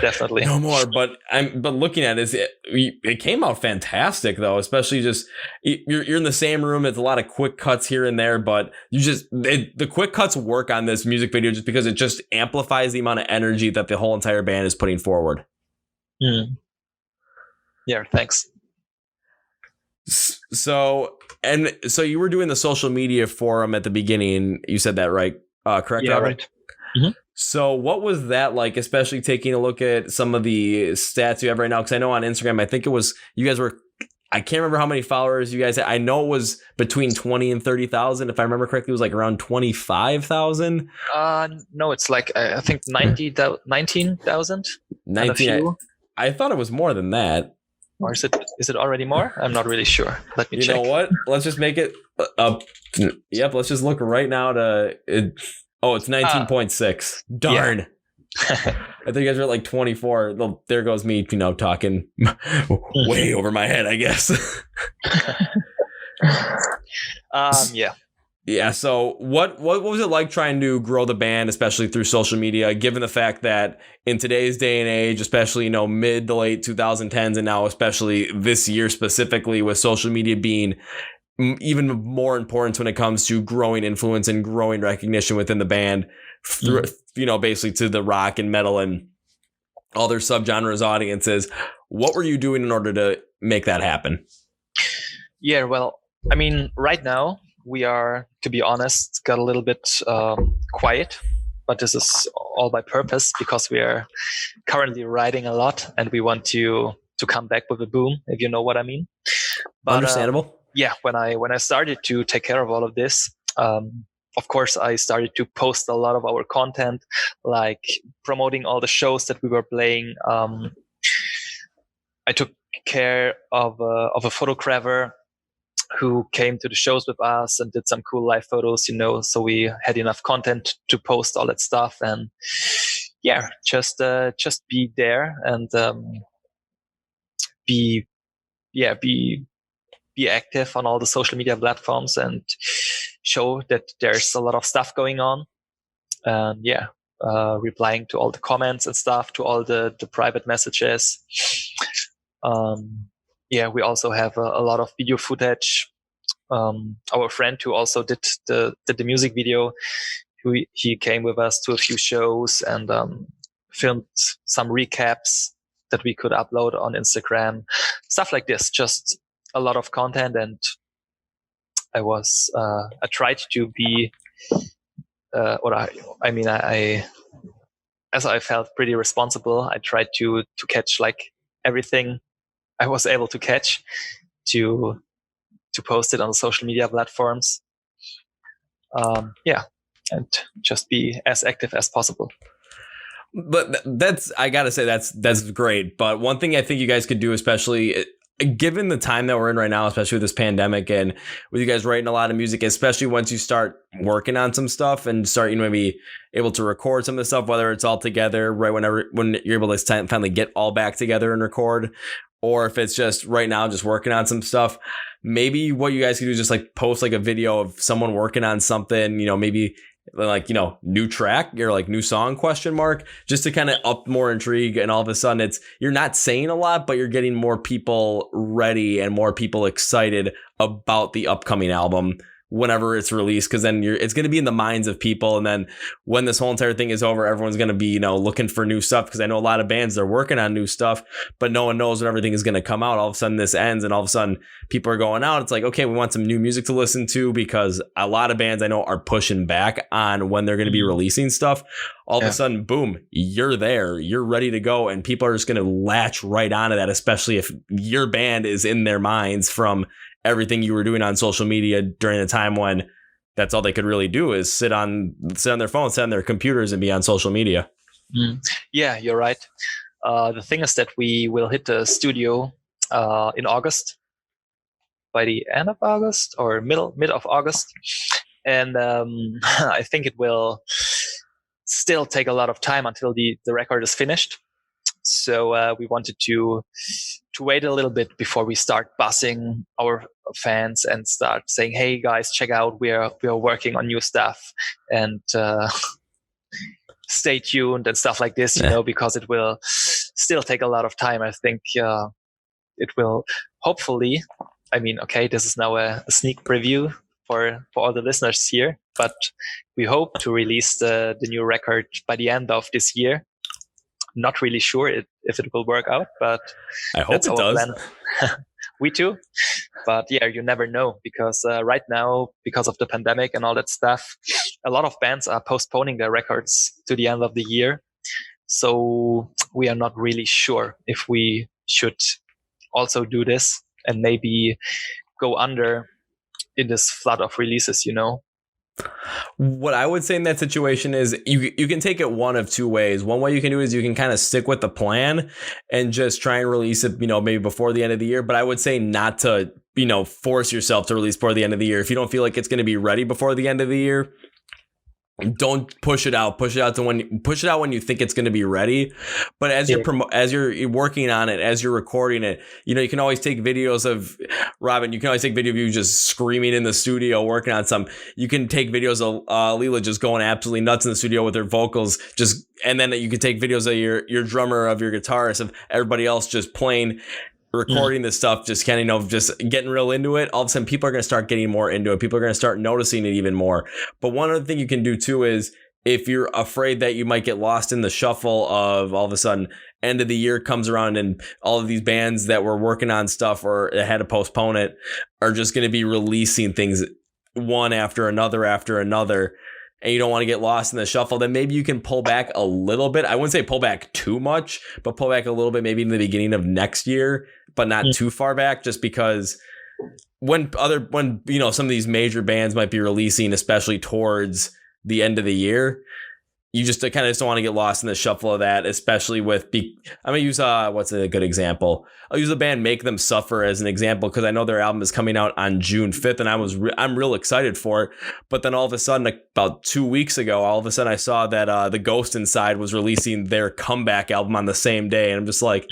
Definitely. No more. But looking at it came out fantastic though, especially just you're in the same room. It's a lot of quick cuts here and there, but the quick cuts work on this music video just because it just amplifies the amount of energy that the whole entire band is putting forward. Yeah, thanks. So you were doing the social media forum at the beginning. You said that, right? Correct? Yeah, Robin? right. Mm-hmm. So what was that like, especially taking a look at some of the stats you have right now? Because I know on Instagram, I think it was, you guys were, I can't remember how many followers you guys had. I know it was between 20 and 30,000. If I remember correctly, it was like around 25,000. No, it's like, I think 19,000. 19. I thought it was more than that. Or is it already more? I'm not really sure. Let me check. You know what? Let's just make it Yep. Let's just look right now to it. Oh, it's 19.6. Darn. Yeah. I think you guys are at like 24. Well, there goes me, talking way over my head, I guess. Yeah. Yeah. So what was it like trying to grow the band, especially through social media, given the fact that in today's day and age, especially, mid to late 2010s, and now especially this year specifically, with social media being even more important when it comes to growing influence and growing recognition within the band through, basically to the rock and metal and other subgenres audiences. What were you doing in order to make that happen? Yeah, well, I mean, right now we are, to be honest, got a little bit quiet, but this is all by purpose because we are currently writing a lot and we want to come back with a boom, if you know what I mean. But, understandable. yeah, when I started to take care of all of this, of course, I started to post a lot of our content, like promoting all the shows that we were playing. I took care of a photographer who came to the shows with us and did some cool live photos, so we had enough content to post all that stuff. And yeah, just be there and be active on all the social media platforms and show that there's a lot of stuff going on. And replying to all the comments and stuff, to all the private messages. We also have a lot of video footage. Our friend who also did the music video, he came with us to a few shows and filmed some recaps that we could upload on Instagram, stuff like this. Just a lot of content, and I tried to be, as I felt pretty responsible, I tried to catch like everything I was able to catch to post it on the social media platforms. And just be as active as possible. But I gotta say that's great. But one thing I think you guys could do, especially given the time that we're in right now, especially with this pandemic and with you guys writing a lot of music, especially once you start working on some stuff and start, maybe able to record some of the stuff, whether it's all together, right, when you're able to finally get all back together and record, or if it's just right now just working on some stuff, maybe what you guys can do is just like post like a video of someone working on something, maybe like, new track or like new song ? Just to kind of up more intrigue. And all of a sudden you're not saying a lot, but you're getting more people ready and more people excited about the upcoming album whenever it's released, because then it's going to be in the minds of people. And then when this whole entire thing is over, everyone's going to be, looking for new stuff, because I know a lot of bands, they're working on new stuff, but no one knows when everything is going to come out. All of a sudden this ends and all of a sudden people are going out. It's like, okay, we want some new music to listen to, because a lot of bands I know are pushing back on when they're going to be releasing stuff. All of a sudden, boom, you're there, you're ready to go. And people are just going to latch right onto that, especially if your band is in their minds from everything you were doing on social media during the time when that's all they could really do is sit on their phones, sit on their computers and be on social media. Yeah, you're right. The thing is that we will hit the studio in August, by the end of August or mid of August. And I think it will still take a lot of time until the record is finished. So we wanted to wait a little bit before we start buzzing our fans and start saying, "Hey guys, check out, we are working on new stuff, and stay tuned," and stuff like this. Because it will still take a lot of time. I think it will hopefully. This is now a sneak preview for all the listeners here, but we hope to release the new record by the end of this year. Not really sure if it will work out, but I hope it does. We too. But yeah, you never know, because right now, because of the pandemic and all that stuff, a lot of bands are postponing their records to the end of the year. So we are not really sure if we should also do this and maybe go under in this flood of releases, What I would say in that situation is you can take it one of two ways. One way you can do is you can kind of stick with the plan and just try and release it, maybe before the end of the year. But I would say not to, force yourself to release before the end of the year. If you don't feel like it's going to be ready before the end of the year, don't push it out. Push it out when you think it's going to be ready. But as you're working on it, as you're recording it, you can always take videos of Robin. You can always take video of you just screaming in the studio working on some. You can take videos of Lela just going absolutely nuts in the studio with her vocals. And then you can take videos of your drummer, of your guitarist, of everybody else just playing, recording this stuff, just kind of, just getting real into it. All of a sudden people are going to start getting more into it. People are going to start noticing it even more. But one other thing you can do too is, if you're afraid that you might get lost in the shuffle of all of a sudden end of the year comes around and all of these bands that were working on stuff or had to postpone it are just going to be releasing things one after another, and you don't want to get lost in the shuffle, then maybe you can pull back a little bit. I wouldn't say pull back too much, but pull back a little bit, maybe in the beginning of next year, but not too far back, just because when some of these major bands might be releasing, especially towards the end of the year, you just kind of don't want to get lost in the shuffle of that, especially with I'm gonna use what's a good example? I'll use the band Make Them Suffer as an example, because I know their album is coming out on June 5th, and I'm real excited for it. But then all of a sudden, about 2 weeks ago, I saw that the Ghost Inside was releasing their comeback album on the same day, and I'm just like,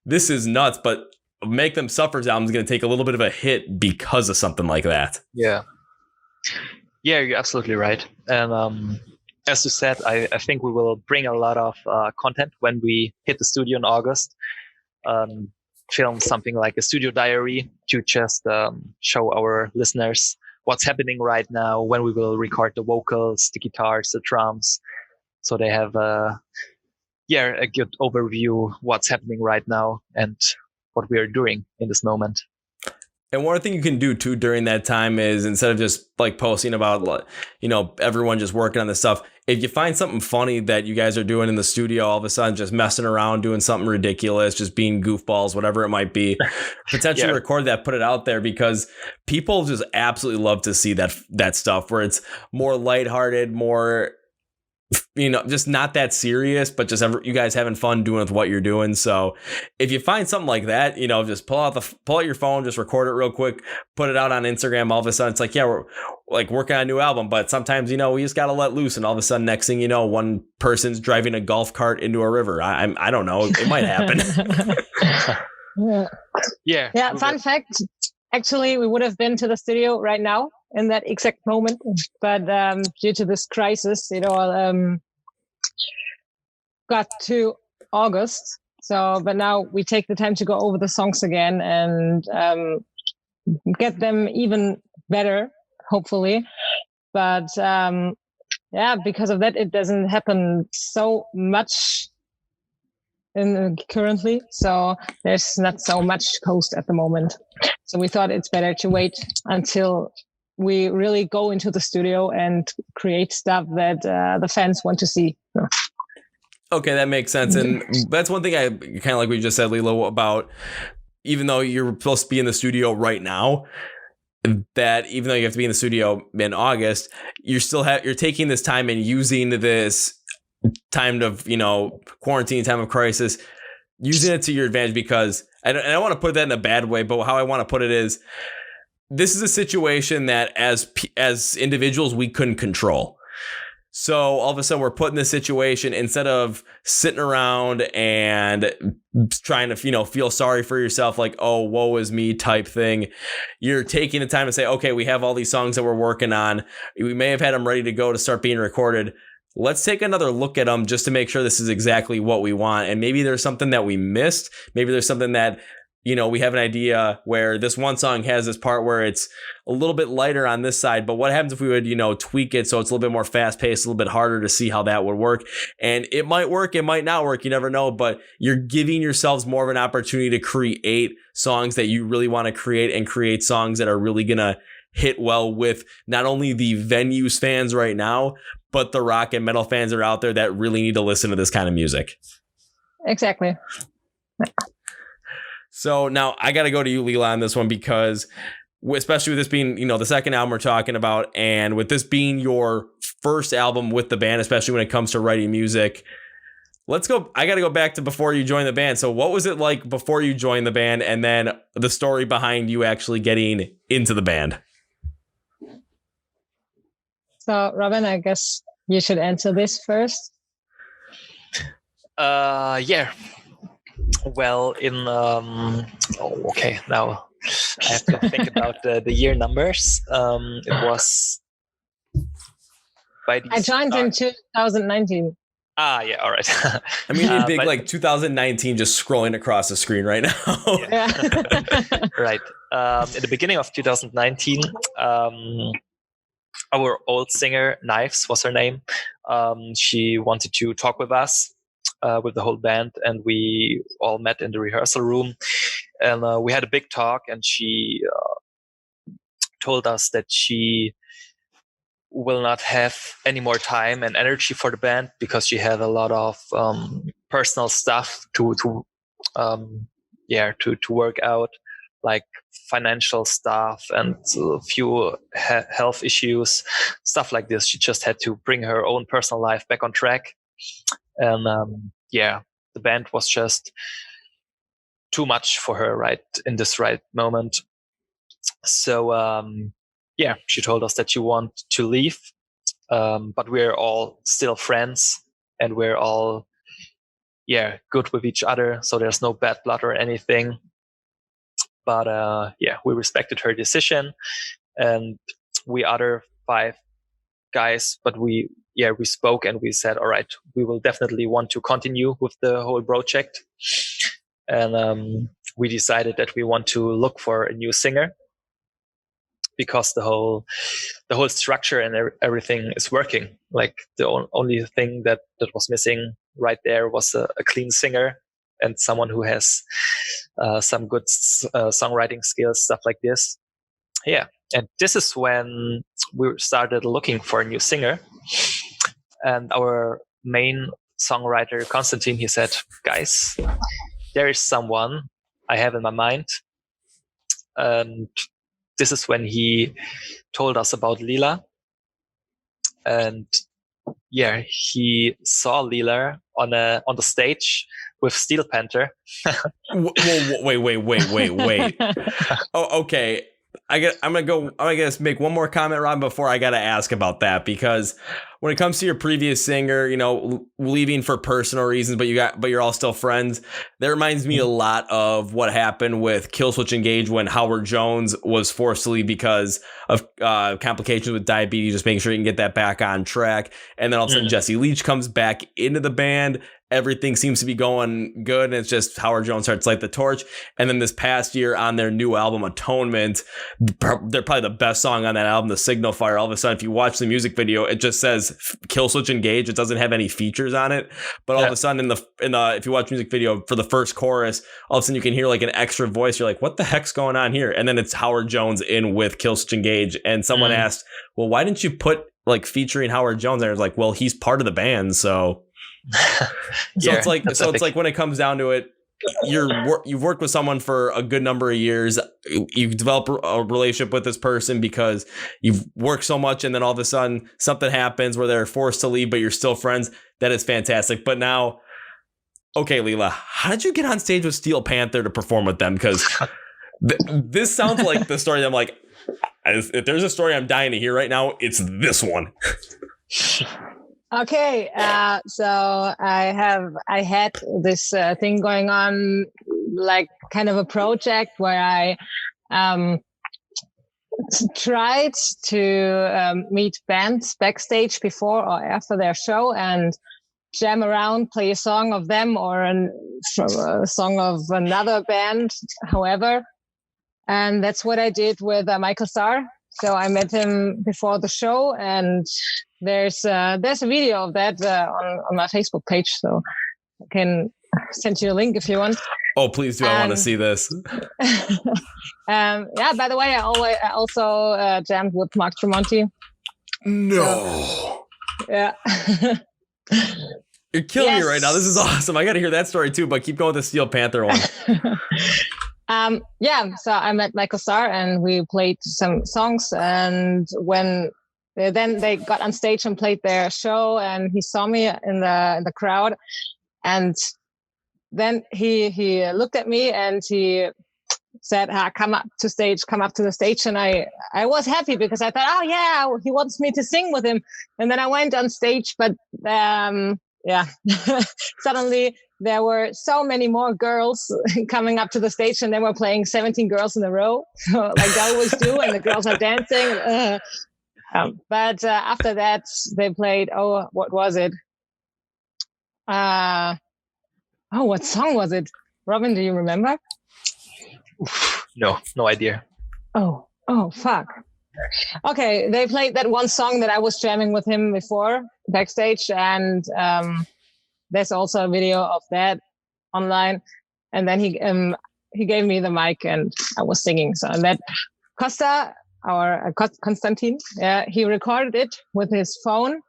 this is nuts. But Make Them Suffer's album is going to take a little bit of a hit because of something like that. Yeah, you're absolutely right. And as you said, I think we will bring a lot of content when we hit the studio in August. Film something like a studio diary to just show our listeners what's happening right now, when we will record the vocals, the guitars, the drums, so they have a good overview what's happening right now and what we are doing in this moment. And one thing you can do too during that time is, instead of just like posting about, everyone just working on this stuff, if you find something funny that you guys are doing in the studio, all of a sudden just messing around, doing something ridiculous, just being goofballs, whatever it might be, potentially record that, put it out there, because people just absolutely love to see that stuff where it's more lighthearted, more, just not that serious, but just you guys having fun doing with what you're doing. So if you find something like that, just pull out your phone, just record it real quick, put it out on Instagram. All of a sudden it's like, we're like working on a new album, but sometimes, we just got to let loose. And all of a sudden, next thing you know, one person's driving a golf cart into a river. I don't know. It might happen. Yeah. Fun fact. Actually, we would have been to the studio right now in that exact moment, but due to this crisis, got to August. So, but now we take the time to go over the songs again and get them even better, hopefully. But because of that, it doesn't happen so much currently. So there's not so much post at the moment. So we thought it's better to wait until we really go into the studio and create stuff that the fans want to see. Okay, that makes sense. And that's one thing I kind of like we just said, Lela, about, even though you're supposed to be in the studio right now, that even though you have to be in the studio in August, you're taking this time and using this time of, quarantine, time of crisis, using it to your advantage, because I don't want to put that in a bad way, but how I want to put it is, this is a situation that as individuals, we couldn't control. So all of a sudden we're put in this situation, instead of sitting around and trying to, feel sorry for yourself, like, oh, woe is me type thing. You're taking the time to say, okay, we have all these songs that we're working on. We may have had them ready to go to start being recorded. Let's take another look at them just to make sure this is exactly what we want. And maybe there's something that we missed. Maybe there's something that, we have an idea where this one song has this part where it's a little bit lighter on this side, but what happens if we would, tweak it so it's a little bit more fast paced, a little bit harder to see how that would work. And it might work, it might not work, you never know, but you're giving yourselves more of an opportunity to create songs that you really want to create, and create songs that are really going to hit well with not only the venues fans right now, but the rock and metal fans that are out there that really need to listen to this kind of music. Exactly. So now I got to go to you, Lela, on this one, because especially with this being, the second album we're talking about, and with this being your first album with the band, especially when it comes to writing music, let's go. I got to go back to before you joined the band. So what was it like before you joined the band, and then the story behind you actually getting into the band? So, Robin, I guess you should answer this first. Yeah. Well, okay, now I have to think about the year numbers. It was I joined in 2019. Yeah, all right. I mean, a big 2019 just scrolling across the screen right now. Yeah. Right. In the beginning of 2019, our old singer, Knives was her name. She wanted to talk with us, with the whole band, and we all met in the rehearsal room, and we had a big talk, and she told us that she will not have any more time and energy for the band because she had a lot of personal stuff to work out. like financial stuff and a few health issues, stuff like this. She just had to bring her own personal life back on track. And the band was just too much for her right in this right moment. So she told us that she wanted to leave, but we're all still friends and we're all good with each other, so there's no bad blood or anything. But we respected her decision, and we other 5 guys, but we spoke and we said, all right, we will definitely want to continue with the whole project. And we decided that we want to look for a new singer, because the whole structure and everything is working. Like the only thing that was missing right there was a clean singer and someone who has some good songwriting skills, stuff like this. Yeah. And this is when we started looking for a new singer. And our main songwriter, Konstantin, he said, guys, there is someone I have in my mind. And this is when he told us about Lela. And he saw Lela on the stage with Steel Panther. Wait. Oh, okay. I'm gonna make one more comment, Rob, before I gotta ask about that, because when it comes to your previous singer, leaving for personal reasons, but you're all still friends. That reminds me a lot of what happened with Killswitch Engage when Howard Jones was forced to leave because of complications with diabetes, just making sure you can get that back on track. And then all of a sudden Jesse Leach comes back into the band. Everything seems to be going good, and it's just Howard Jones starts to light the torch. And then this past year on their new album, Atonement, they're probably the best song on that album, The Signal Fire. All of a sudden, if you watch the music video, it just says Killswitch Engage. It doesn't have any features on it. But all of a sudden, in the if you watch music video for the first chorus, all of a sudden you can hear like an extra voice. You're like, what the heck's going on here? And then it's Howard Jones in with Killswitch Engage. And someone asked, well, why didn't you put like featuring Howard Jones? And I was like, well, he's part of the band, so. It's like when it comes down to it, you've worked with someone for a good number of years. You develop a relationship with this person because you've worked so much, and then all of a sudden something happens where they're forced to leave, but you're still friends. That is fantastic. But now, okay, Lela, how did you get on stage with Steel Panther to perform with them? Because this sounds like the story that I'm like, if there's a story I'm dying to hear right now, it's this one. Okay, so I had this thing going on, like kind of a project where I tried to meet bands backstage before or after their show and jam around, play a song of them or a song of another band, however. And that's what I did with Michael Starr. So I met him before the show, and there's a video of that on my Facebook page, so I can send you a link if you want. Oh, please do! I want to see this. By the way, I also jammed with Mark Tremonti. No. So, yeah. You're killing me right now. This is awesome. I got to hear that story too, but keep going with the Steel Panther one. So I met Michael Starr and we played some songs, and when then they got on stage and played their show, and he saw me in the crowd, and then he looked at me and he said, come up to the stage. And I was happy because I thought, oh yeah, he wants me to sing with him. And then I went on stage, but suddenly there were so many more girls coming up to the stage, and they were playing 17 girls in a row, like they always do, and the girls are dancing. But after that, they played, what was it? What song was it? Robin, do you remember? No idea. Oh, fuck. Okay, they played that one song that I was jamming with him before backstage, and there's also a video of that online. And then he gave me the mic and I was singing. So and that Konstantin, he recorded it with his phone.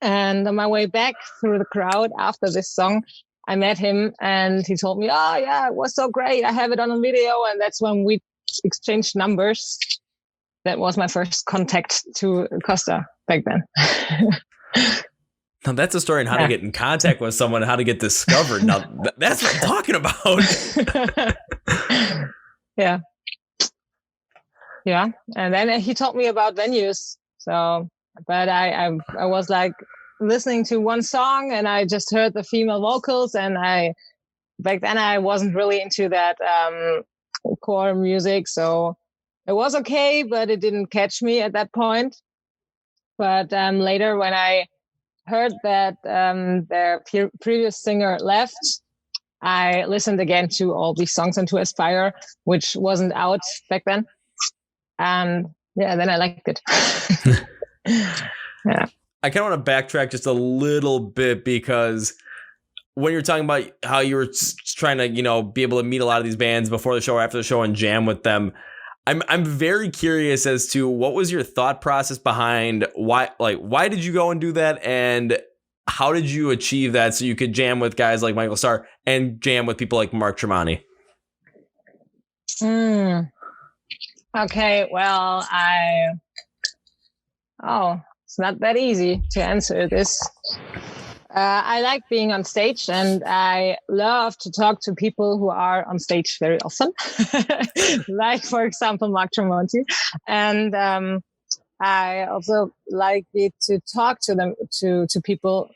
And on my way back through the crowd after this song, I met him and he told me, oh yeah, it was so great. I have it on a video. And that's when we exchanged numbers. That was my first contact to Costa back then. Now that's a story on how to get in contact with someone, how to get discovered. Now that's what I'm talking about. Yeah. Yeah. And then he taught me about venues. So, but I was like listening to one song and I just heard the female vocals, and back then I wasn't really into that core music. So it was okay, but it didn't catch me at that point. But later when I heard that their previous singer left, I listened again to all these songs and to Aspire, which wasn't out back then. And yeah, then I liked it. Yeah. I kind of want to backtrack just a little bit, because when you're talking about how you were trying to, be able to meet a lot of these bands before the show or after the show and jam with them, I'm very curious as to what was your thought process behind why did you go and do that, and how did you achieve that so you could jam with guys like Michael Starr and jam with people like Mark Tremonti? Okay, well, it's not that easy to answer this. I like being on stage, and I love to talk to people who are on stage very often, like, for example, Mark Tremonti. And I also like it to talk to them, to people,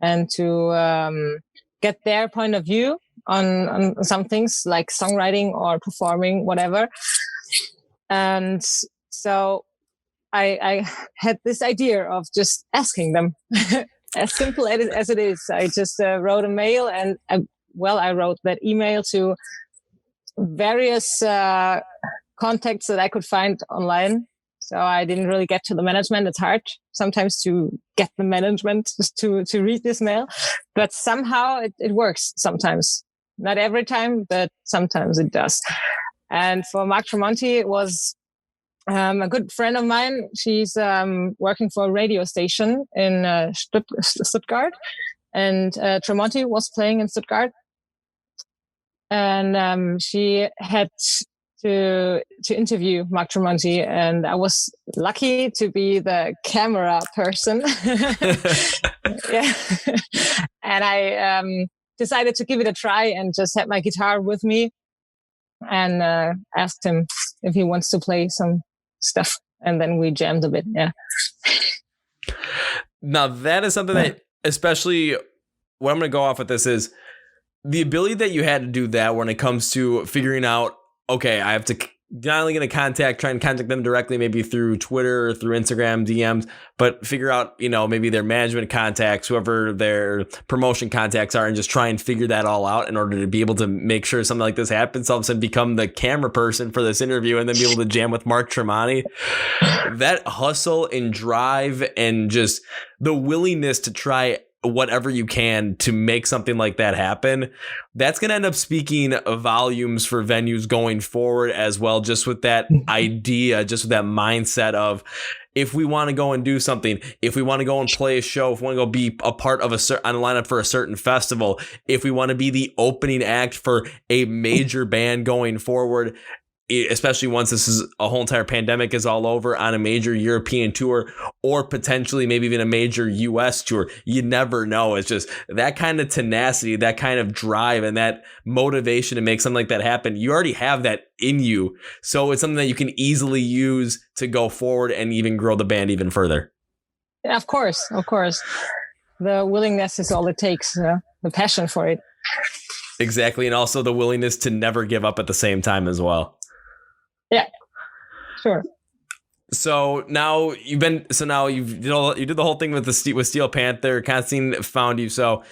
and to get their point of view on some things like songwriting or performing, whatever. And so I had this idea of just asking them. As simple as it is. I just wrote a mail, and I wrote that email to various contacts that I could find online. So I didn't really get to the management. It's hard sometimes to get the management to read this mail, but somehow it works sometimes. Not every time, but sometimes it does. And for Mark Tremonti, it was a good friend of mine. She's working for a radio station in Stuttgart, and Tremonti was playing in Stuttgart, and she had to interview Mark Tremonti, and I was lucky to be the camera person. Yeah, and I decided to give it a try and just had my guitar with me, and asked him if he wants to play some stuff, and then we jammed a bit. Yeah. Now that is something that, especially what I'm going to go off with this, is the ability that you had to do that when it comes to figuring out, okay, I have to not only going to try and contact them directly, maybe through Twitter or through Instagram DMs, but figure out, maybe their management contacts, whoever their promotion contacts are, and just try and figure that all out in order to be able to make sure something like this happens. All of a sudden become the camera person for this interview and then be able to jam with Mark Tremonti. That hustle and drive and just the willingness to try whatever you can to make something like that happen, that's going to end up speaking volumes for venues going forward as well. Just with that idea, just with that mindset of, if we want to go and do something, if we want to go and play a show, if we want to go be a part of on a lineup for a certain festival, if we want to be the opening act for a major band going forward, especially once this is a whole entire pandemic is all over, on a major European tour or potentially maybe even a major US tour, you never know. It's just that kind of tenacity, that kind of drive, and that motivation to make something like that happen. You already have that in you. So it's something that you can easily use to go forward and even grow the band even further. Yeah, of course. The willingness is all it takes, the passion for it. Exactly. And also the willingness to never give up at the same time as well. Yeah, sure. So now you did the whole thing with Steel Panther. Constantine found you. So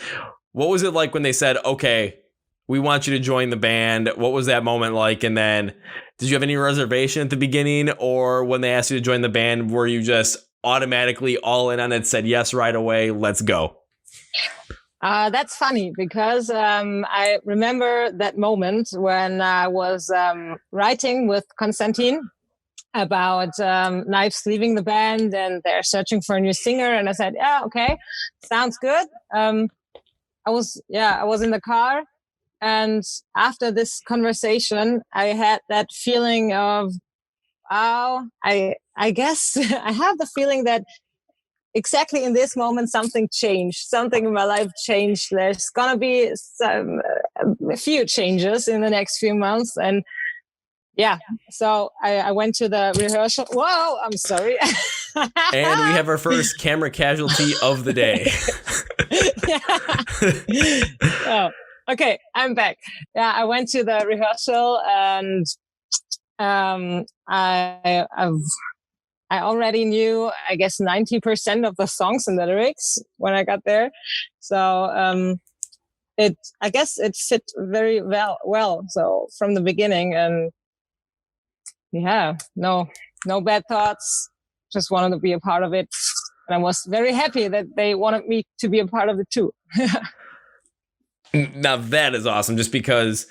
what was it like when they said, okay, we want you to join the band? What was that moment like? And then did you have any reservation at the beginning, or when they asked you to join the band, were you just automatically all in on it, said yes right away, let's go? That's funny because I remember that moment when I was writing with Constantine about Knives leaving the band and they're searching for a new singer. And I said, yeah, okay, sounds good. I was in the car, and after this conversation, I had that feeling of, oh, I guess I have the feeling that exactly in this moment something changed, something in my life changed. There's gonna be a few changes in the next few months, and yeah, so I went to the rehearsal. Whoa, I'm sorry. And we have our first camera casualty of the day. Oh, okay, I'm back. Yeah, I went to the rehearsal, and I already knew, I guess, 90% of the songs and the lyrics when I got there. So I guess it fit very well. So from the beginning, and yeah, no bad thoughts. Just wanted to be a part of it. And I was very happy that they wanted me to be a part of it too. Now that is awesome, just because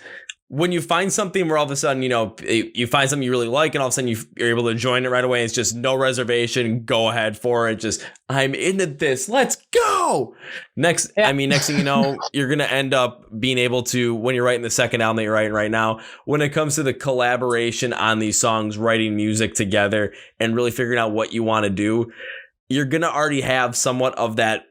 when you find something where all of a sudden, you find something you really like, and all of a sudden you're able to join it right away. It's just no reservation, go ahead for it. Just, I'm into this. Let's go. Next thing you know, you're going to end up being able to, when you're writing the second album that you're writing right now, when it comes to the collaboration on these songs, writing music together and really figuring out what you want to do, you're going to already have somewhat of that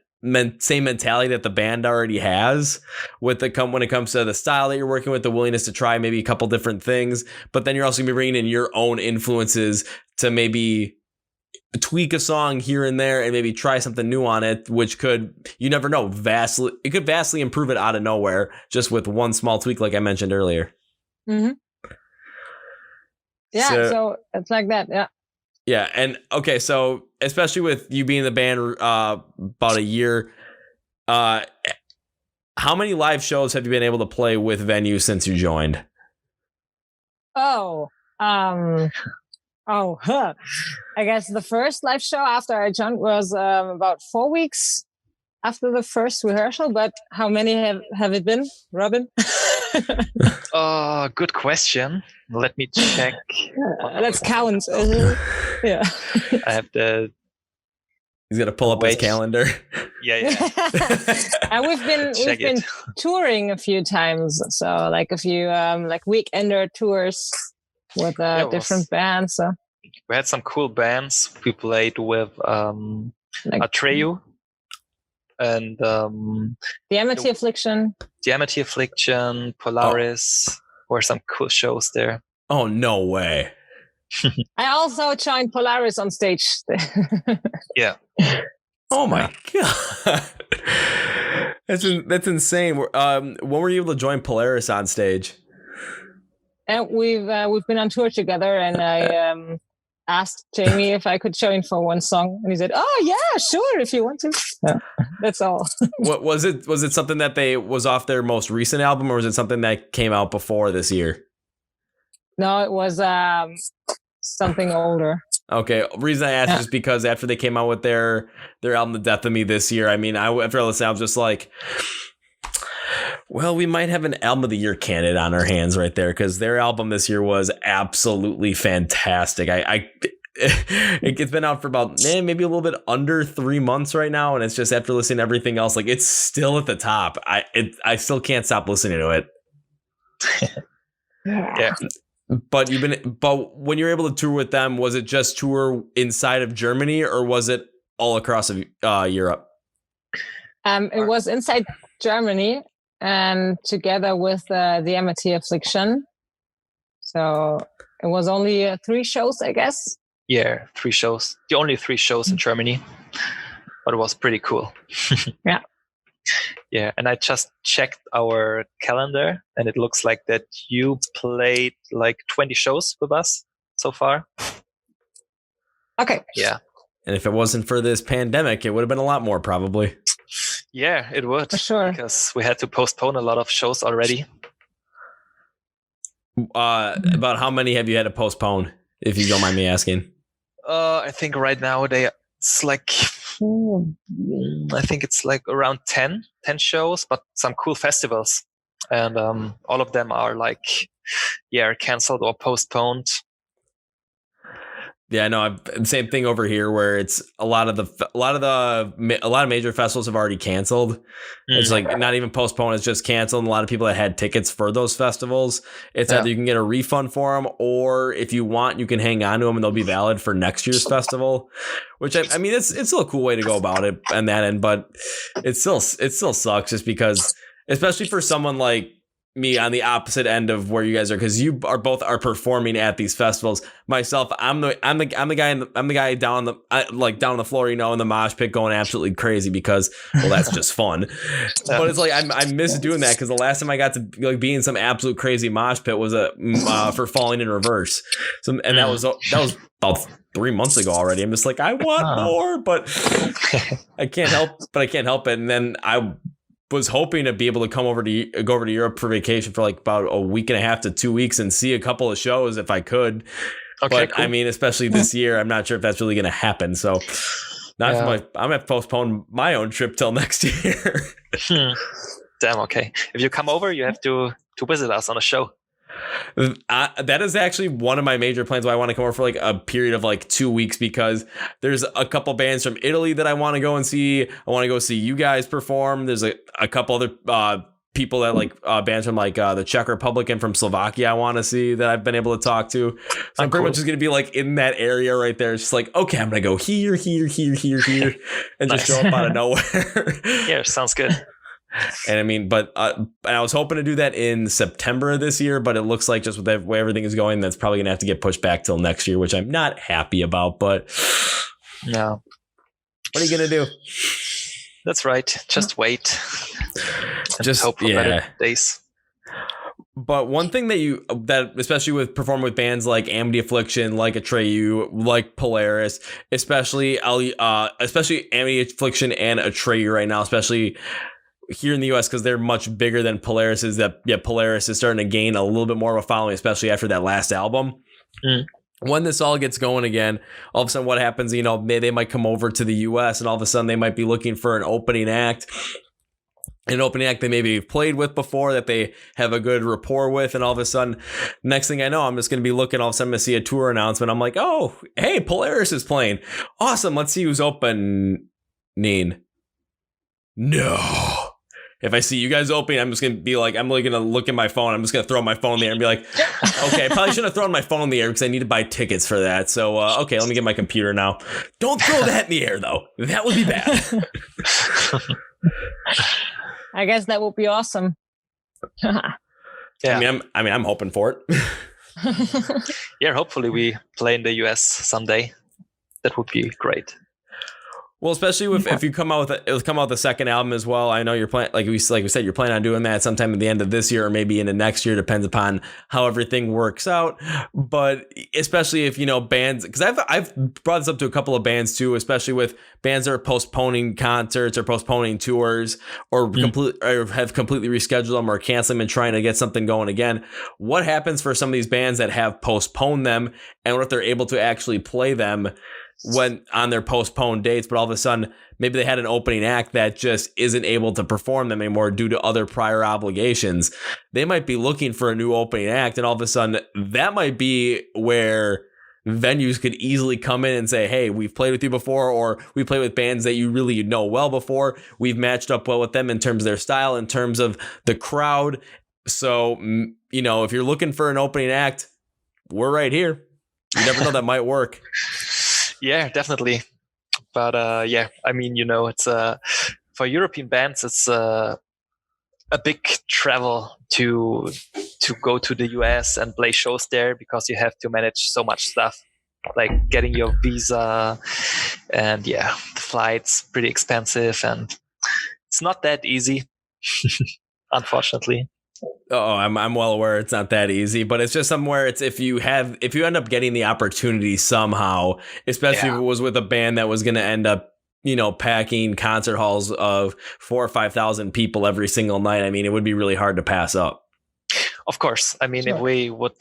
same mentality that the band already has when it comes to the style that you're working with, the willingness to try maybe a couple different things, but then you're also gonna be bringing in your own influences to maybe tweak a song here and there and maybe try something new on it, which could, you never know, vastly improve it out of nowhere just with one small tweak, like I mentioned earlier. Mm-hmm. Yeah, so it's like that. Yeah. Yeah, and okay, so especially with you being in the band about a year, how many live shows have you been able to play with venues since you joined? I guess the first live show after I joined was about 4 weeks after the first rehearsal. But how many have it been, Robin? Good question. Let me check. Let's count. Yeah. I have the. He's gonna pull up his calendar. Yeah. And we've been touring a few times, so like a few like weekender tours with different bands. So we had some cool bands. We played with Atreyu and the Amity Affliction. The Amity Affliction, Polaris. Were some cool shows there. Oh, no way. I also joined Polaris on stage. Yeah. Oh my god. That's insane. When were you able to join Polaris on stage? And we've been on tour together, and I asked Jamie if I could join for one song, and he said, "Oh yeah, sure, if you want to." Yeah, that's all. What was it? Was it something that was off their most recent album, or was it something that came out before this year? No, it was something older. Okay, reason I asked is because after they came out with their album "The Death of Me" this year, I mean, after I listened, I was just like, well, we might have an album of the year candidate on our hands right there, because their album this year was absolutely fantastic. It's been out for about maybe a little bit under 3 months right now, and it's just after listening to everything else, like it's still at the top. I still can't stop listening to it. Yeah. But when you're able to tour with them, was it just tour inside of Germany, or was it all across Europe? It was inside Germany and together with the Amity Affliction. So it was only 3 shows, I guess. Yeah, 3 shows. The only 3 shows in Germany, but it was pretty cool. Yeah. Yeah, and I just checked our calendar, and it looks like that you played like 20 shows with us so far. Okay. Yeah. And if it wasn't for this pandemic, it would have been a lot more, probably. Yeah, it would. For sure. Because we had to postpone a lot of shows already. About how many have you had to postpone, if you don't mind me asking? I think right now it's like around 10 shows, but some cool festivals, and all of them are like canceled or postponed. Yeah, no, same thing over here where it's a lot of major festivals have already canceled. It's like not even postponed, it's just canceled. And a lot of people that had tickets for those festivals, it's either you can get a refund for them, or if you want, you can hang on to them and they'll be valid for next year's festival, which I mean, it's still a cool way to go about it on that end, but it still sucks just because, especially for someone like me on the opposite end of where you guys are, because you are both performing at these festivals. Myself, I'm the guy down the down on the floor, in the mosh pit, going absolutely crazy because, well, that's just fun. But it's like I miss doing that, because the last time I got to be in some absolute crazy mosh pit was for Falling in Reverse. And that was about 3 months ago already. I'm just like, I want more, but I can't help it. And then I was hoping to be able to go over to Europe for vacation for like about a week and a half to 2 weeks and see a couple of shows if I could. Okay, but cool. I mean, especially this year, I'm not sure if that's really going to happen. So I'm going to have to postpone my own trip till next year. Damn. Okay. If you come over, you have to visit us on a show. That is actually one of my major plans. Why I want to come over for like a period of like 2 weeks, because there's a couple bands from Italy that I want to go and see. I want to go see you guys perform. There's a couple other people that like bands from like the Czech Republic and from Slovakia I want to see that I've been able to talk to. So I'm pretty much just going to be like in that area right there. It's just like, okay, I'm going to go here, and just show up out of nowhere. Yeah, sounds good. And I mean, but I was hoping to do that in September of this year, but it looks like just with the way everything is going, that's probably going to have to get pushed back till next year, which I'm not happy about. But no, what are you going to do? That's right. Just wait. Just hope for better days. But one thing that especially with performing with bands like Amity Affliction, like Atreyu, like Polaris, especially Amity Affliction and Atreyu right now, especially here in the US, because they're much bigger than Polaris is, Polaris is starting to gain a little bit more of a following, especially after that last album. When this all gets going again, all of a sudden what happens, they might come over to the US and all of a sudden they might be looking for an opening act. An opening act they maybe played with before that they have a good rapport with, and all of a sudden, next thing I know, I'm just going to be looking, all of a sudden I'm going to see a tour announcement. I'm like, oh, hey, Polaris is playing. Awesome, let's see who's opening. No. If I see you guys opening, I'm just going to be like, I'm really going to look at my phone. I'm just going to throw my phone in the air and be like, okay, I probably shouldn't have thrown my phone in the air because I need to buy tickets for that. So, okay, let me get my computer now. Don't throw that in the air, though. That would be bad. I guess that would be awesome. Yeah. I'm hoping for it. Yeah, hopefully we play in the US someday. That would be great. Well, especially if you come out with the second album as well. I know you're planning, like we said, you're planning on doing that sometime at the end of this year or maybe into next year, depends upon how everything works out. But especially if bands, because I've brought this up to a couple of bands too, especially with bands that are postponing concerts or postponing tours or have completely rescheduled them or canceling them and trying to get something going again. What happens for some of these bands that have postponed them, and what if they're able to actually play them when on their postponed dates, but all of a sudden maybe they had an opening act that just isn't able to perform them anymore due to other prior obligations? They might be looking for a new opening act, and all of a sudden that might be where venues could easily come in and say, hey, we've played with you before, or we played with bands that you really know well before. We've matched up well with them in terms of their style, in terms of the crowd. So, if you're looking for an opening act, we're right here. You never know, that might work. Yeah, definitely. But I mean, it's for European bands, it's a big travel to go to the US and play shows there, because you have to manage so much stuff, like getting your visa, and the flight's pretty expensive, and it's not that easy, unfortunately. Oh, I'm well aware it's not that easy, but it's just somewhere it's if you end up getting the opportunity somehow, especially if it was with a band that was going to end up, packing concert halls of 4,000 or 5,000 people every single night. I mean, it would be really hard to pass up. Of course. I mean, if we would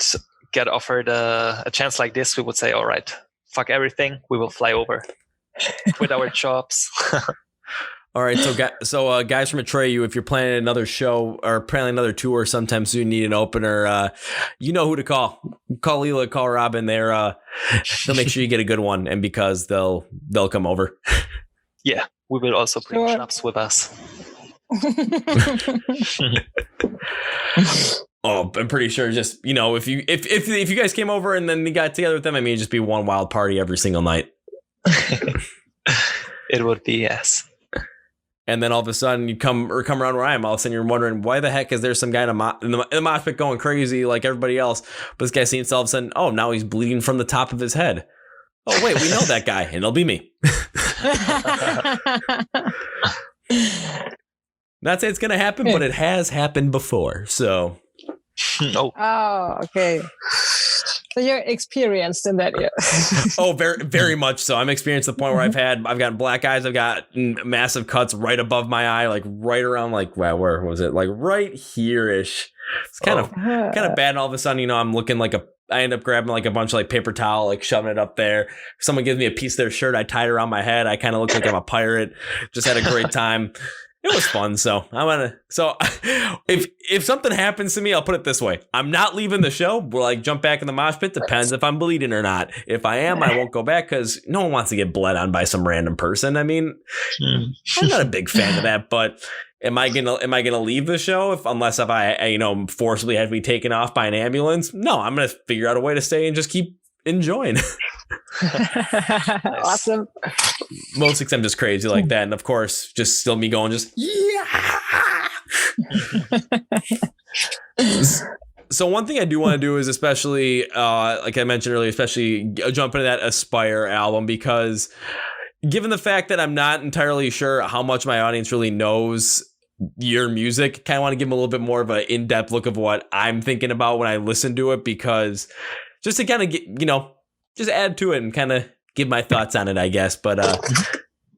get offered a chance like this, we would say, all right, fuck everything. We will fly over with our jobs. All right, so guys from Atreyu, if you're planning another show or planning another tour sometime soon, need an opener, you know who to call. Call Lela, call Robin. They'll make sure you get a good one, and because they'll come over. Yeah, we will also bring schnapps with us. Oh, I'm pretty sure. Just if you guys came over and then you got together with them, I mean, it'd just be one wild party every single night. It would be, yes. And then all of a sudden you come around where I am. All of a sudden you're wondering, why the heck is there some guy in the mosh pit going crazy like everybody else? But this guy seems to all of a sudden, oh, now he's bleeding from the top of his head. Oh, wait, we know that guy, and it'll be me. Not saying it's going to happen, but it has happened before. So. Oh, okay. So you're experienced in that, yeah. Oh, very, very much so. I'm experienced to the point where I've gotten black eyes. I've got massive cuts right above my eye, like right around, like, wow, where was it? Like right here-ish. It's kind of bad. And all of a sudden, I'm looking like I end up grabbing like a bunch of like paper towel, like shoving it up there. Someone gives me a piece of their shirt. I tie it around my head. I kind of look like I'm a pirate. Just had a great time. It was fun. So if something happens to me, I'll put it this way. I'm not leaving the show. We'll like jump back in the mosh pit. Depends if I'm bleeding or not. If I am, I won't go back because no one wants to get bled on by some random person. I mean, I'm not a big fan of that, but am I gonna leave the show unless I forcibly have to be taken off by an ambulance? No, I'm gonna figure out a way to stay and just keep enjoying. Awesome. Most except just crazy like that, and of course just still me going just yeah. So one thing I do want to do is especially like I mentioned earlier, especially jump into that Aspire album, because given the fact that I'm not entirely sure how much my audience really knows your music, kind of want to give them a little bit more of an in-depth look of what I'm thinking about when I listen to it, because just to kind of get, just add to it and kind of give my thoughts on it, I guess. But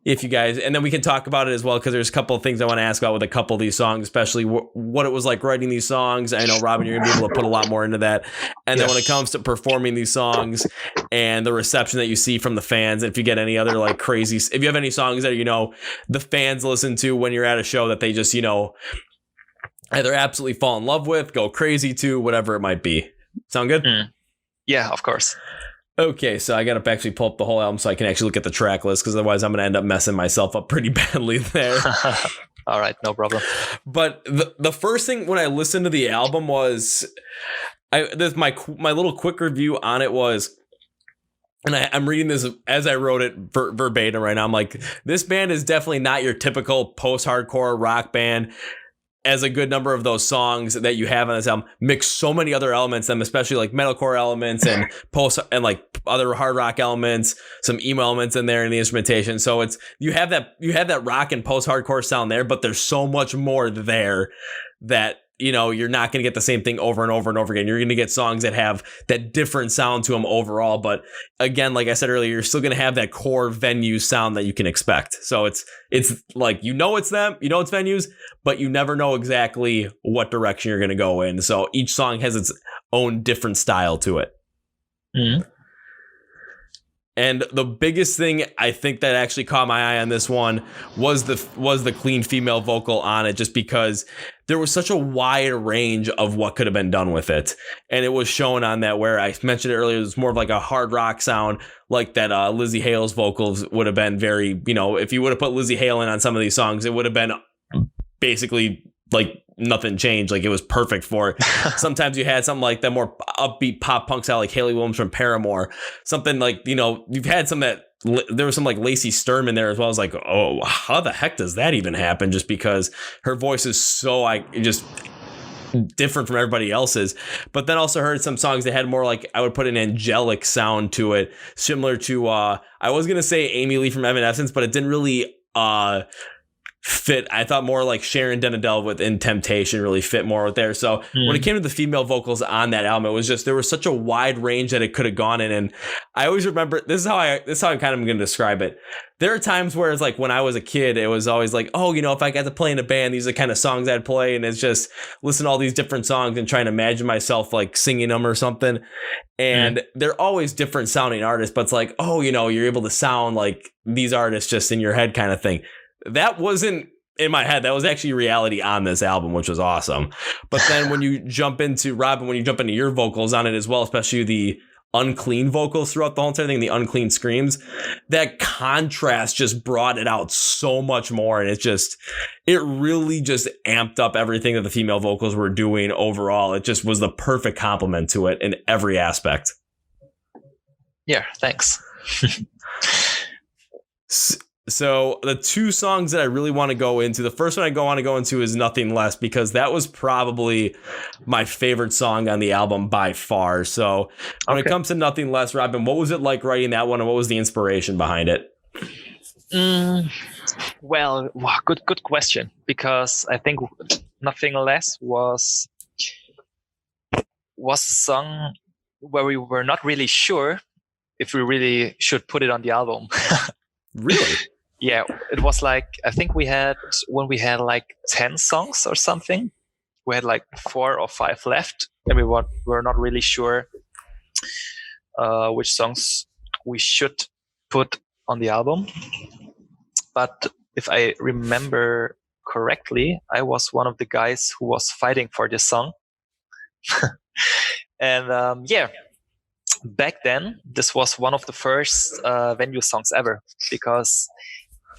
if you guys, and then we can talk about it as well, because there's a couple of things I want to ask about with a couple of these songs, especially what it was like writing these songs. I know, Robin, you're going to be able to put a lot more into that. And then when it comes to performing these songs and the reception that you see from the fans, if you get any other like crazy, if you have any songs that, the fans listen to when you're at a show that they just, either absolutely fall in love with, go crazy to, whatever it might be. Sound good? Yeah, of course. Okay, so I got to actually pull up the whole album so I can actually look at the track list, because otherwise I'm going to end up messing myself up pretty badly there. All right, no problem. But the first thing when I listened to the album was, my little quick review on it was, and I'm reading this as I wrote it verbatim right now. I'm like, this band is definitely not your typical post-hardcore rock band, as a good number of those songs that you have on this album mix so many other elements, them especially like metalcore elements and post and like other hard rock elements, some emo elements in there in the instrumentation. So you have that rock and post hardcore sound there, but there's so much more there that you're not going to get the same thing over and over and over again. You're going to get songs that have that different sound to them overall. But again, like I said earlier, you're still going to have that core Venue sound that you can expect. So it's like, it's them, it's Venues, but you never know exactly what direction you're going to go in. So each song has its own different style to it. Mm-hmm. And the biggest thing I think that actually caught my eye on this one was the clean female vocal on it, just because there was such a wide range of what could have been done with it. And it was shown on that, where I mentioned it earlier, it was more of like a hard rock sound, like that Lizzie Hale's vocals would have been very, if you would have put Lizzie Hale in on some of these songs, it would have been basically like nothing changed. Like it was perfect for it. Sometimes you had something like that more upbeat pop punk style, like Haley Williams from Paramore, something like, you've had some that there was some like Lacey Sturm in there as well. I was like, oh, how the heck does that even happen? Just because her voice is so just different from everybody else's. But then also heard some songs that had more like, I would put an angelic sound to it, similar to I was gonna say Amy Lee from Evanescence, but it didn't really fit. I thought more like Sharon Denadel with In Temptation really fit more with there. So when it came to the female vocals on that album, it was just, there was such a wide range that it could have gone in. And I always remember, this is how I'm kind of going to describe it. There are times where it's like, when I was a kid, it was always like, oh, if I got to play in a band, these are the kind of songs I'd play. And it's just listen to all these different songs and trying to imagine myself like singing them or something. And they're always different sounding artists, but it's like, oh, you're able to sound like these artists just in your head kind of thing. that wasn't in my head. That was actually reality on this album, which was awesome. But then when you jump into Robin, when you jump into your vocals on it as well, especially the unclean vocals throughout the whole entire thing, the unclean screams, that contrast just brought it out so much more. And it really just amped up everything that the female vocals were doing overall. It just was the perfect complement to it in every aspect. Yeah, thanks. So the two songs that I really want to go into, the first one I want to go into is Nothing Less, because that was probably my favorite song on the album by far. So when it comes to Nothing Less, Robin, what was it like writing that one, and what was the inspiration behind it? Well, good question, because I think Nothing Less was a song where we were not really sure if we really should put it on the album. Really? Yeah, it was like, I think when we had like 10 songs or something, we had like 4 or 5 left, and we were not really sure which songs we should put on the album. But if I remember correctly, I was one of the guys who was fighting for this song. And back then, this was one of the first venue songs ever, because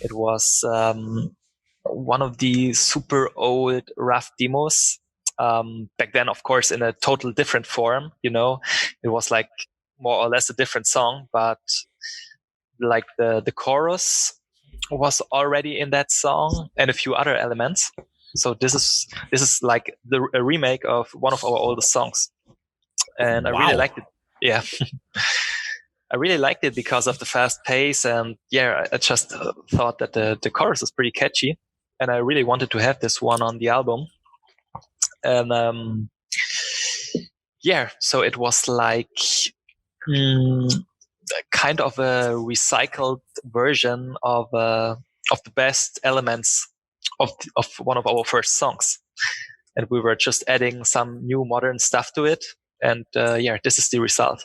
it was one of the super old rough demos. Back then, of course, in a total different form, it was like more or less a different song, but like the chorus was already in that song and a few other elements. So this is like a remake of one of our oldest songs. And I really liked it. Yeah. I really liked it because of the fast pace, and I just thought that the chorus is pretty catchy, and I really wanted to have this one on the album. And so it was like kind of a recycled version of the best elements of one of our first songs, and we were just adding some new modern stuff to it, and this is the result.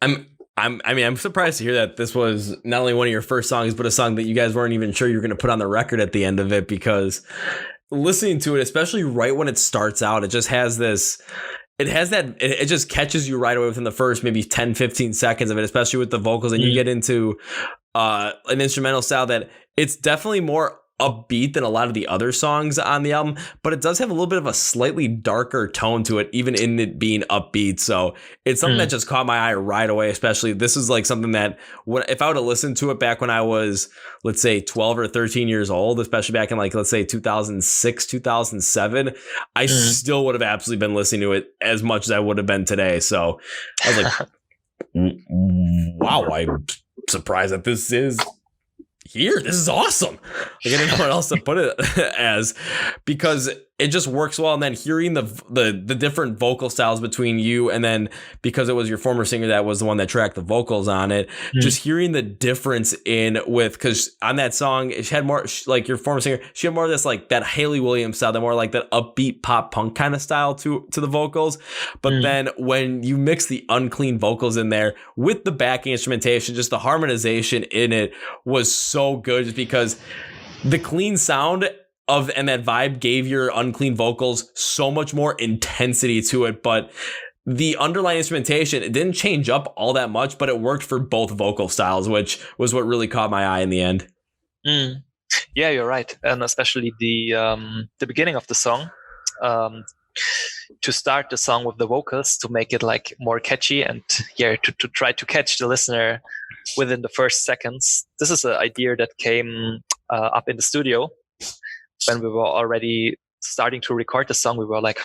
I'm surprised to hear that this was not only one of your first songs, but a song that you guys weren't even sure you were going to put on the record at the end of it, because listening to it, especially right when it starts out, it just has this, it just catches you right away within the first maybe 10, 15 seconds of it, especially with the vocals. And you get into an instrumental style that it's definitely more upbeat than a lot of the other songs on the album, but it does have a little bit of a slightly darker tone to it, even in it being upbeat. So it's something that just caught my eye right away. Especially, this is like something that if I would have listened to it back when I was, let's say, 12 or 13 years old, especially back in like, let's say 2006, 2007, I still would have absolutely been listening to it as much as I would have been today. So I was like, wow, I'm surprised that this is here. This is awesome. Like, I didn't know what else to put it as, because it just works well. And then hearing the different vocal styles between you, and then because it was your former singer that was the one that tracked the vocals on it, just hearing the difference because on that song, she had more, like your former singer, she had more of this, like that Hayley Williams style, more like that upbeat pop punk kind of style to the vocals. But then when you mix the unclean vocals in there with the backing instrumentation, just the harmonization in it was so good, just because the clean sound and that vibe gave your unclean vocals so much more intensity to it. But the underlying instrumentation, it didn't change up all that much, but it worked for both vocal styles, which was what really caught my eye in the end. Yeah, you're right. And especially the beginning of the song, to start the song with the vocals, to make it like more catchy, and to try to catch the listener within the first seconds. This is an idea that came up in the studio when we were already starting to record the song. We were like,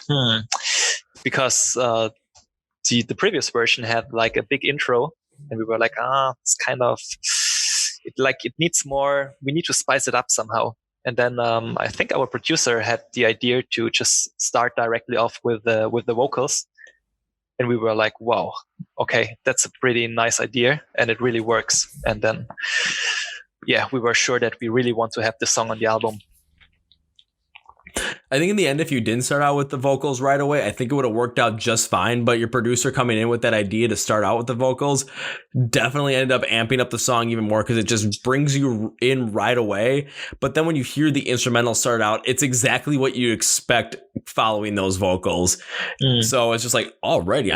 because the previous version had like a big intro, and we were like, it's kind of, it needs more, we need to spice it up somehow. And then I think our producer had the idea to just start directly off with the vocals. And we were like, wow, okay, that's a pretty nice idea, and it really works. And then, we were sure that we really want to have this song on the album. I think in the end, if you didn't start out with the vocals right away, I think it would have worked out just fine. But your producer coming in with that idea to start out with the vocals definitely ended up amping up the song even more because it just brings you in right away. But then when you hear the instrumental start out, it's exactly what you expect following those vocals. So it's just like, alrighty,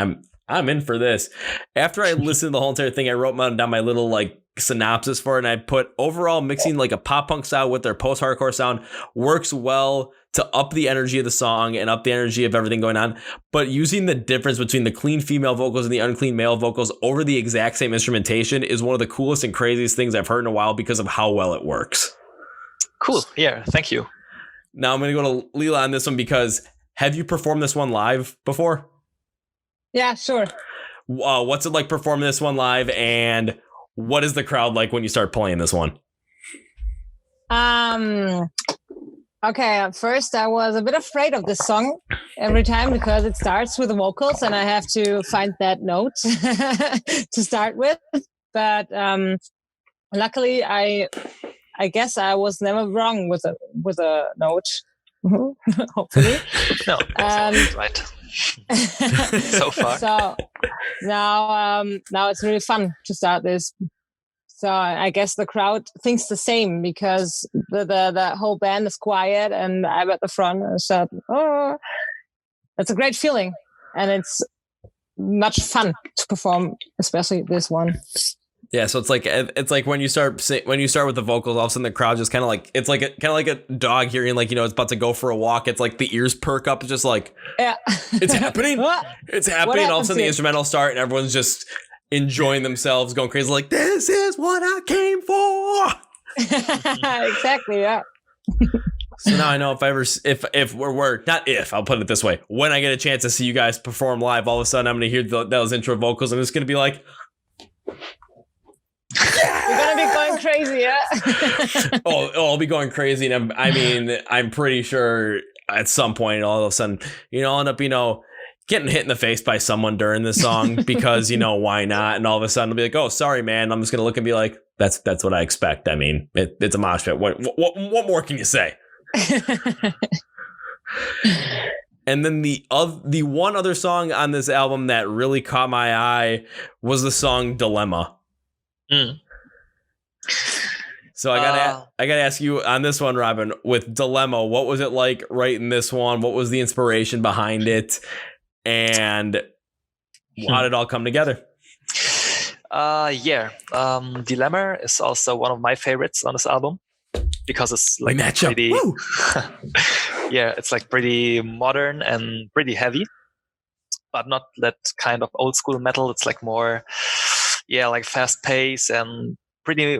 I'm in for this. After I listened to the whole entire thing, I wrote down my little like synopsis for it, and I put overall mixing like a pop punk style with their post-hardcore sound works well to up the energy of the song and up the energy of everything going on, but using the difference between the clean female vocals and the unclean male vocals over the exact same instrumentation is one of the coolest and craziest things I've heard in a while because of how well it works. Cool. Yeah, thank you. Now I'm going to go to Lela on this one because have you performed this one live before? Yeah, sure. What's it like performing this one live, and what is the crowd like when you start playing this one? Okay, at first I was a bit afraid of this song every time because it starts with the vocals and I have to find that note to start with. But luckily, I guess I was never wrong with a note. Hopefully. No, right. So far. So now it's really fun to start this. So I guess the crowd thinks the same because the whole band is quiet and I'm at the front and said, "Oh, it's a great feeling," and it's much fun to perform, especially this one. Yeah, so it's like when you start with the vocals, all of a sudden the crowd just kind of like it's like kind of like a dog hearing like it's about to go for a walk. It's like the ears perk up. It's just like it's happening. It's happening. All of a sudden the instrumental start and everyone's just enjoying themselves, going crazy. Like this is what I came for. Exactly. Yeah. So now I know I'll put it this way: when I get a chance to see you guys perform live, all of a sudden I'm going to hear those intro vocals and it's going to be like. You're gonna be going crazy, yeah. I'll be going crazy, and I'm pretty sure at some point all of a sudden, I'll end up, getting hit in the face by someone during the song because why not? And all of a sudden I'll be like, oh, sorry, man. I'm just gonna look and be like, that's what I expect. I mean, it's a mosh pit. What more can you say? And then the one other song on this album that really caught my eye was the song Dilemma. So I gotta ask you on this one, Robin, with Dilemma, what was it like writing this one? What was the inspiration behind it? And how did it all come together? Dilemma is also one of my favorites on this album because it's like pretty it's like pretty modern and pretty heavy, but not that kind of old school metal. It's like more like fast pace and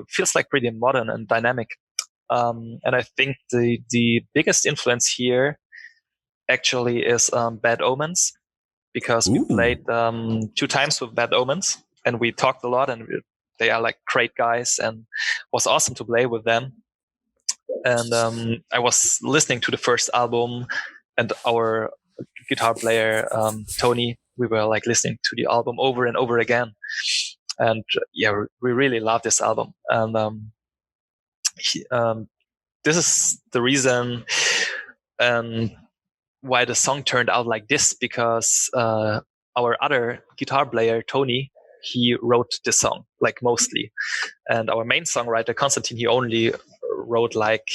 feels like pretty modern and dynamic. And I think the biggest influence here actually is Bad Omens, because we played 2 times with Bad Omens and we talked a lot, and they are like great guys and it was awesome to play with them. And I was listening to the first album, and our guitar player Tony, we were like listening to the album over and over again. And we really love this album. And this is the reason why the song turned out like this, because our other guitar player, Tony, he wrote this song, like mostly. And our main songwriter, Konstantin, he only wrote like,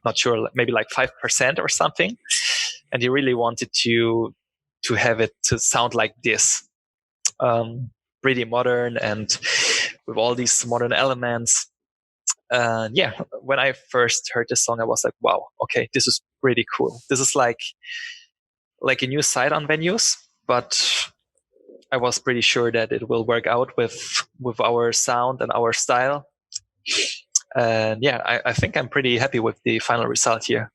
not sure, maybe like 5% or something. And he really wanted to have it to sound like this. Pretty modern and with all these modern elements. When I first heard this song, I was like, wow, okay, this is pretty cool. This is like a new side on Venues, but I was pretty sure that it will work out with our sound and our style. And I think I'm pretty happy with the final result here.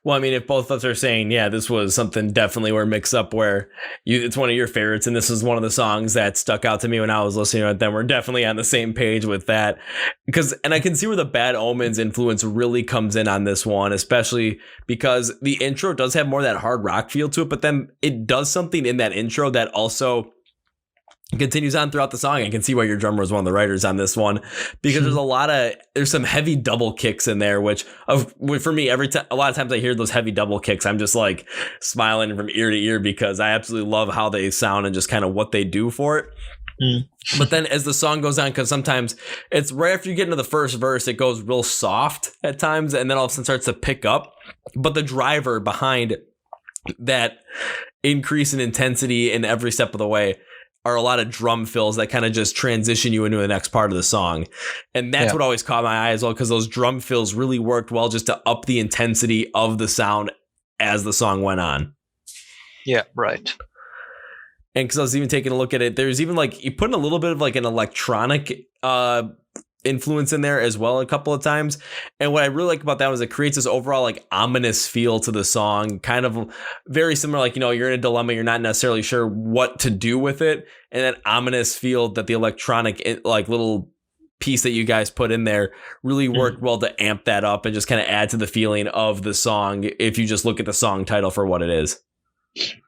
Well, I mean, if both of us are saying, this was something definitely where mix up where it's one of your favorites, and this is one of the songs that stuck out to me when I was listening to it, then we're definitely on the same page with that. And I can see where the Bad Omens influence really comes in on this one, especially because the intro does have more of that hard rock feel to it, but then it does something in that intro that also continues on throughout the song. I can see why your drummer was one of the writers on this one, because there's some heavy double kicks in there, which for me, a lot of times I hear those heavy double kicks, I'm just like smiling from ear to ear because I absolutely love how they sound and just kind of what they do for it. But then as the song goes on, because sometimes it's right after you get into the first verse, it goes real soft at times, and then all of a sudden starts to pick up. But the driver behind that increase in intensity in every step of the way are a lot of drum fills that kind of just transition you into the next part of the song. And that's what always caught my eye as well, because those drum fills really worked well just to up the intensity of the sound as the song went on. Yeah, right. And because I was even taking a look at it, there's even like, you put in a little bit of like an electronic influence in there as well a couple of times. And what I really like about that was it creates this overall like ominous feel to the song, kind of very similar, like, you're in a dilemma, you're not necessarily sure what to do with it, and that ominous feel that the electronic like little piece that you guys put in there really worked well to amp that up and just kind of add to the feeling of the song if you just look at the song title for what it is.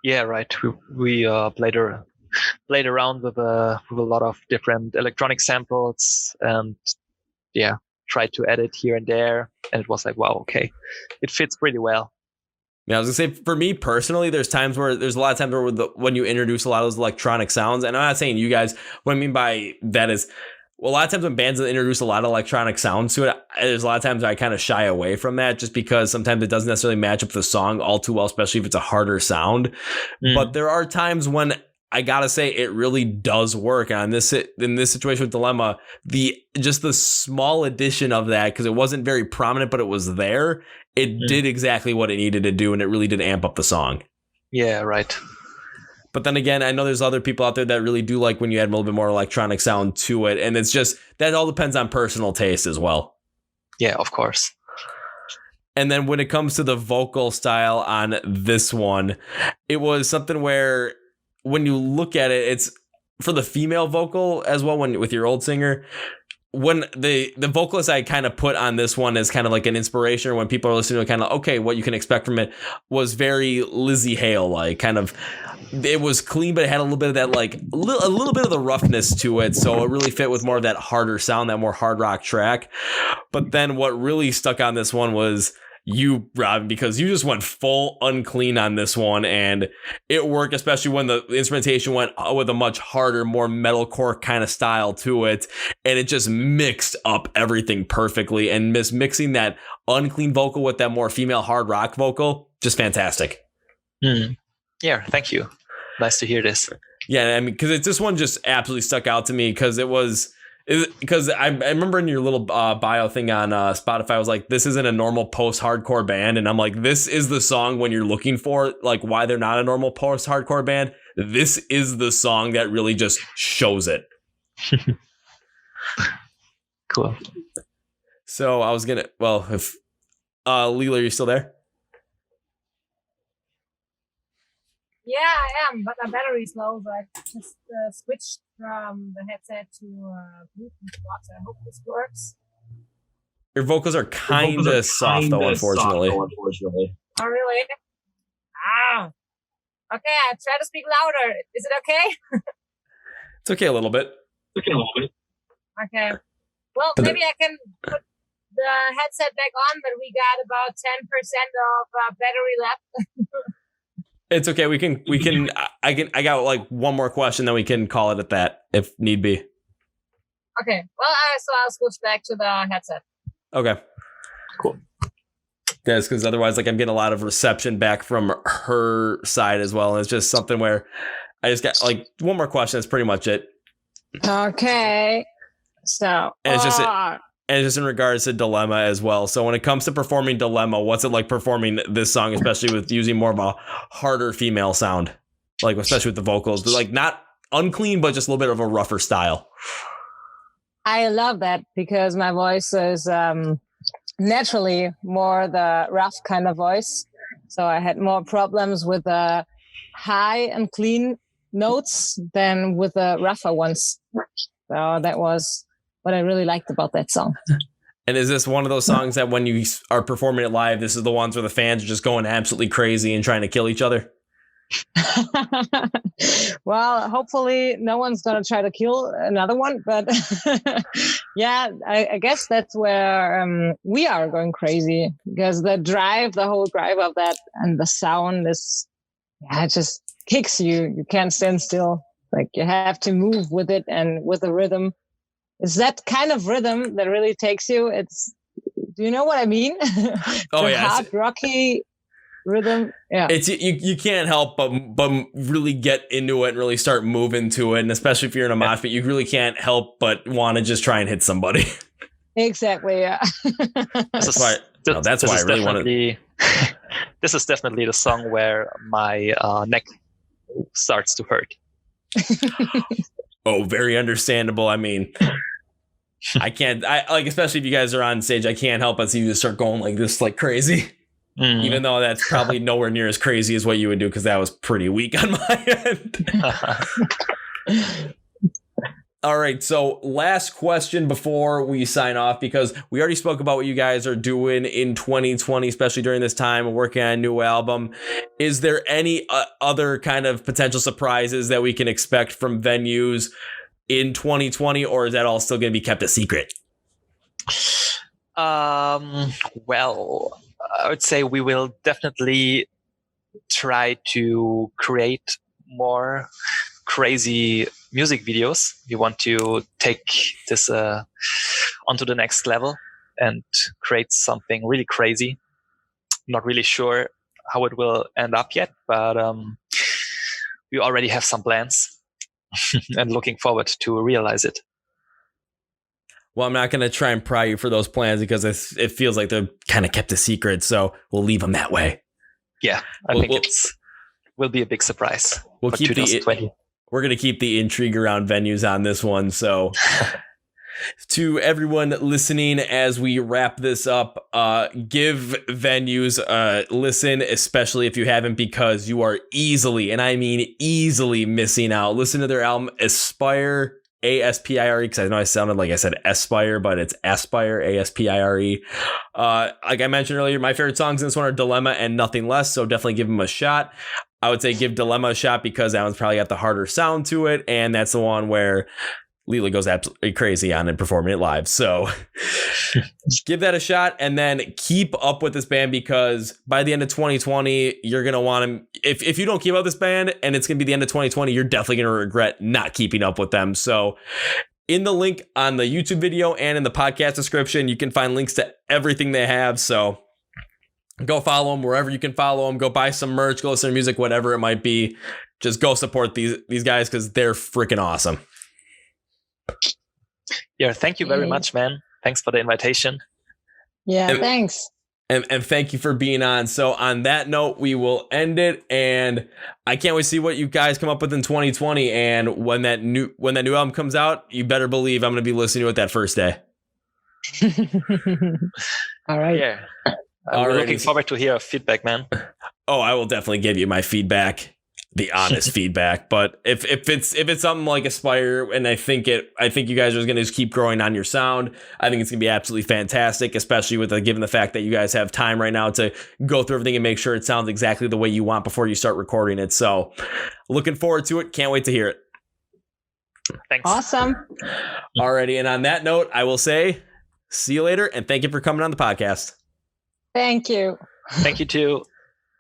Yeah, right. We played around with a lot of different electronic samples and tried to edit here and there, and it was like, wow, okay, it fits pretty well. Yeah, I was gonna say, for me personally, there's a lot of times where when you introduce a lot of those electronic sounds, and I'm not saying you guys, what I mean by that is, well, a lot of times when bands introduce a lot of electronic sounds to it, there's a lot of times I kind of shy away from that just because sometimes it doesn't necessarily match up the song all too well, especially if it's a harder sound. But there are times when I gotta say it really does work. And in this situation with Dilemma, the small addition of that, because it wasn't very prominent, but it was there, it did exactly what it needed to do, and it really did amp up the song. Yeah, right. But then again, I know there's other people out there that really do like when you add a little bit more electronic sound to it. And it's just, that all depends on personal taste as well. Yeah, of course. And then when it comes to the vocal style on this one, it was something where when you look at it, it's for the female vocal as well, with your old singer, when the vocalist I kind of put on this one as kind of like an inspiration, or when people are listening to kind of, okay, what you can expect from it, was very Lizzie Hale, like kind of, it was clean, but it had a little bit of that, like a little bit of the roughness to it. So it really fit with more of that harder sound, that more hard rock track. But then what really stuck on this one was you, Rob, because you just went full unclean on this one, and it worked, especially when the instrumentation went with a much harder, more metalcore kind of style to it, and it just mixed up everything perfectly. And mixing that unclean vocal with that more female hard rock vocal, just fantastic. Yeah, thank you. Nice to hear this. Yeah, I mean, because this one just absolutely stuck out to me, because I remember in your little bio thing on Spotify, I was like, this isn't a normal post-hardcore band. And I'm like, this is the song when you're looking for like why they're not a normal post-hardcore band. This is the song that really just shows it. Cool. So I was gonna, if Lela, are you still there? Yeah, I am, but my battery is low, so I just switched from the headset to Bluetooth box. I hope this works. Your vocals are kind of soft, though, unfortunately. Oh, really? Ah. Okay, I try to speak louder. Is it okay? It's okay a little bit. Okay. Well, maybe I can put the headset back on, but we got about 10% of battery left. It's okay. I got like one more question, then we can call it at that if need be. Okay. Well, so I'll switch back to the headset. Okay. Cool. Yes, because otherwise, like, I'm getting a lot of reception back from her side as well. And it's just something where I just got like one more question. That's pretty much it. Okay. So. And it's just in regards to Dilemma as well. So when it comes to performing Dilemma, what's it like performing this song, especially with using more of a harder female sound, like especially with the vocals, like not unclean, but just a little bit of a rougher style? I love that because my voice is naturally more the rough kind of voice. So I had more problems with the high and clean notes than with the rougher ones. So that was what I really liked about that song. And is this one of those songs that when you are performing it live, this is the ones where the fans are just going absolutely crazy and trying to kill each other? Well, hopefully no one's gonna try to kill another one, but yeah, I guess that's where we are going crazy, because the whole drive of that and the sound is, it just kicks you. You can't stand still. Like, you have to move with it and with the rhythm. It's that kind of rhythm that really takes you. Do you know what I mean? Oh, the hard rocky rhythm. Yeah, it's you can't help but really get into it and really start moving to it, and especially if you're in a mosh pit, you really can't help but want to just try and hit somebody. Exactly. Yeah. That's why I really want to. This is definitely the song where my neck starts to hurt. Oh, very understandable. I mean, I can't. I like, especially if you guys are on stage, I can't help but see you just start going like this, like crazy. Even though that's probably nowhere near as crazy as what you would do, because that was pretty weak on my end. All right, so last question before we sign off, because we already spoke about what you guys are doing in 2020, especially during this time of working on a new album. Is there any other kind of potential surprises that we can expect from venues in 2020, or is that all still going to be kept a secret? Well, I would say we will definitely try to create more crazy music videos. We want to take this onto the next level and create something really crazy. Not really sure how it will end up yet, but we already have some plans and looking forward to realize it. Well, I'm not going to try and pry you for those plans, because it feels like they're kind of kept a secret, so we'll leave them that way. Yeah, I think it will be a big surprise. We'll keep 2020. We're going to keep the intrigue around venues on this one. So to everyone listening, as we wrap this up, give venues a listen, especially if you haven't, because you are easily, and I mean easily, missing out. Listen to their album Aspire, Aspire, because I know I sounded like I said Aspire, but it's Aspire, Aspire. Like I mentioned earlier, my favorite songs in this one are Dilemma and Nothing Less, so definitely give them a shot. I would say give Dilemma a shot because that one's probably got the harder sound to it, and that's the one where Lela goes absolutely crazy on it performing it live. So give that a shot, and then keep up with this band, because by the end of 2020, you're going to want to, if you don't keep up with this band and it's going to be the end of 2020, you're definitely going to regret not keeping up with them. So in the link on the YouTube video and in the podcast description, you can find links to everything they have. So go follow them wherever you can follow them. Go buy some merch, go listen to music, whatever it might be. Just go support these guys, because they're freaking awesome. Yeah, thank you very much, man. Thanks for the invitation. Yeah, thanks. And thank you for being on. So on that note, we will end it. And I can't wait to see what you guys come up with in 2020. And when that new album comes out, you better believe I'm going to be listening to it that first day. All right. Yeah. I'm looking forward to hear feedback, man. Oh, I will definitely give you my feedback, the honest feedback. But if it's something like Aspire, and I think you guys are going to just keep growing on your sound, I think it's going to be absolutely fantastic, especially with given the fact that you guys have time right now to go through everything and make sure it sounds exactly the way you want before you start recording it. So looking forward to it. Can't wait to hear it. Thanks. Awesome. Alrighty. And on that note, I will say see you later, and thank you for coming on the podcast. Thank you. Thank you too.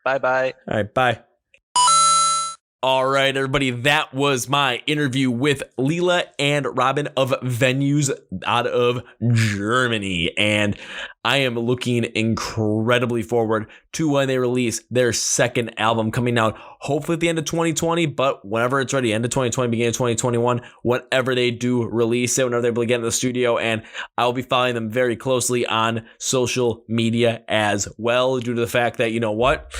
Bye-bye. All right. Bye. All right, everybody. That was my interview with Lela and Robin of Venues out of Germany. And I am looking incredibly forward to when they release their second album coming out, hopefully at the end of 2020, but whenever it's ready, end of 2020, beginning of 2021, whenever they do release it, whenever they're able to get in the studio. And I will be following them very closely on social media as well, due to the fact that, you know what?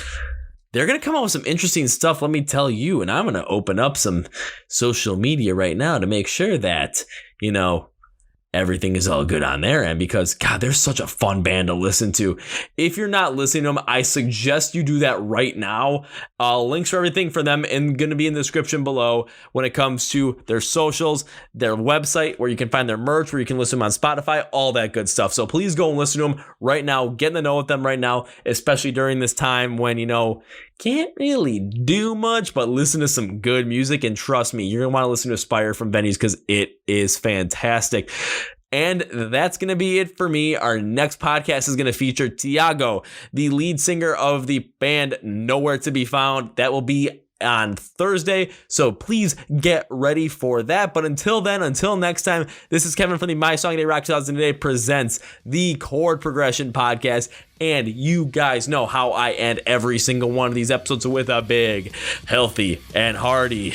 They're going to come up with some interesting stuff, let me tell you, and I'm going to open up some social media right now to make sure that, you know, everything is all good on their end, because, God, they're such a fun band to listen to. If you're not listening to them, I suggest you do that right now. Links for everything for them and going to be in the description below when it comes to their socials, their website, where you can find their merch, where you can listen to them on Spotify, all that good stuff. So please go and listen to them right now. Get in the know with them right now, especially during this time when, you know, can't really do much but listen to some good music. And trust me, you're going to want to listen to Aspire from Venues because it is fantastic. And that's going to be it for me. Our next podcast is going to feature Tiago, the lead singer of the band Nowhere to Be Found. That will be on Thursday, so please get ready for that. But until then, until next time, this is Kevin from the My Song a Day Rock 2000 Today presents the Chord Progression Podcast, and you guys know how I end every single one of these episodes with a big, healthy, and hearty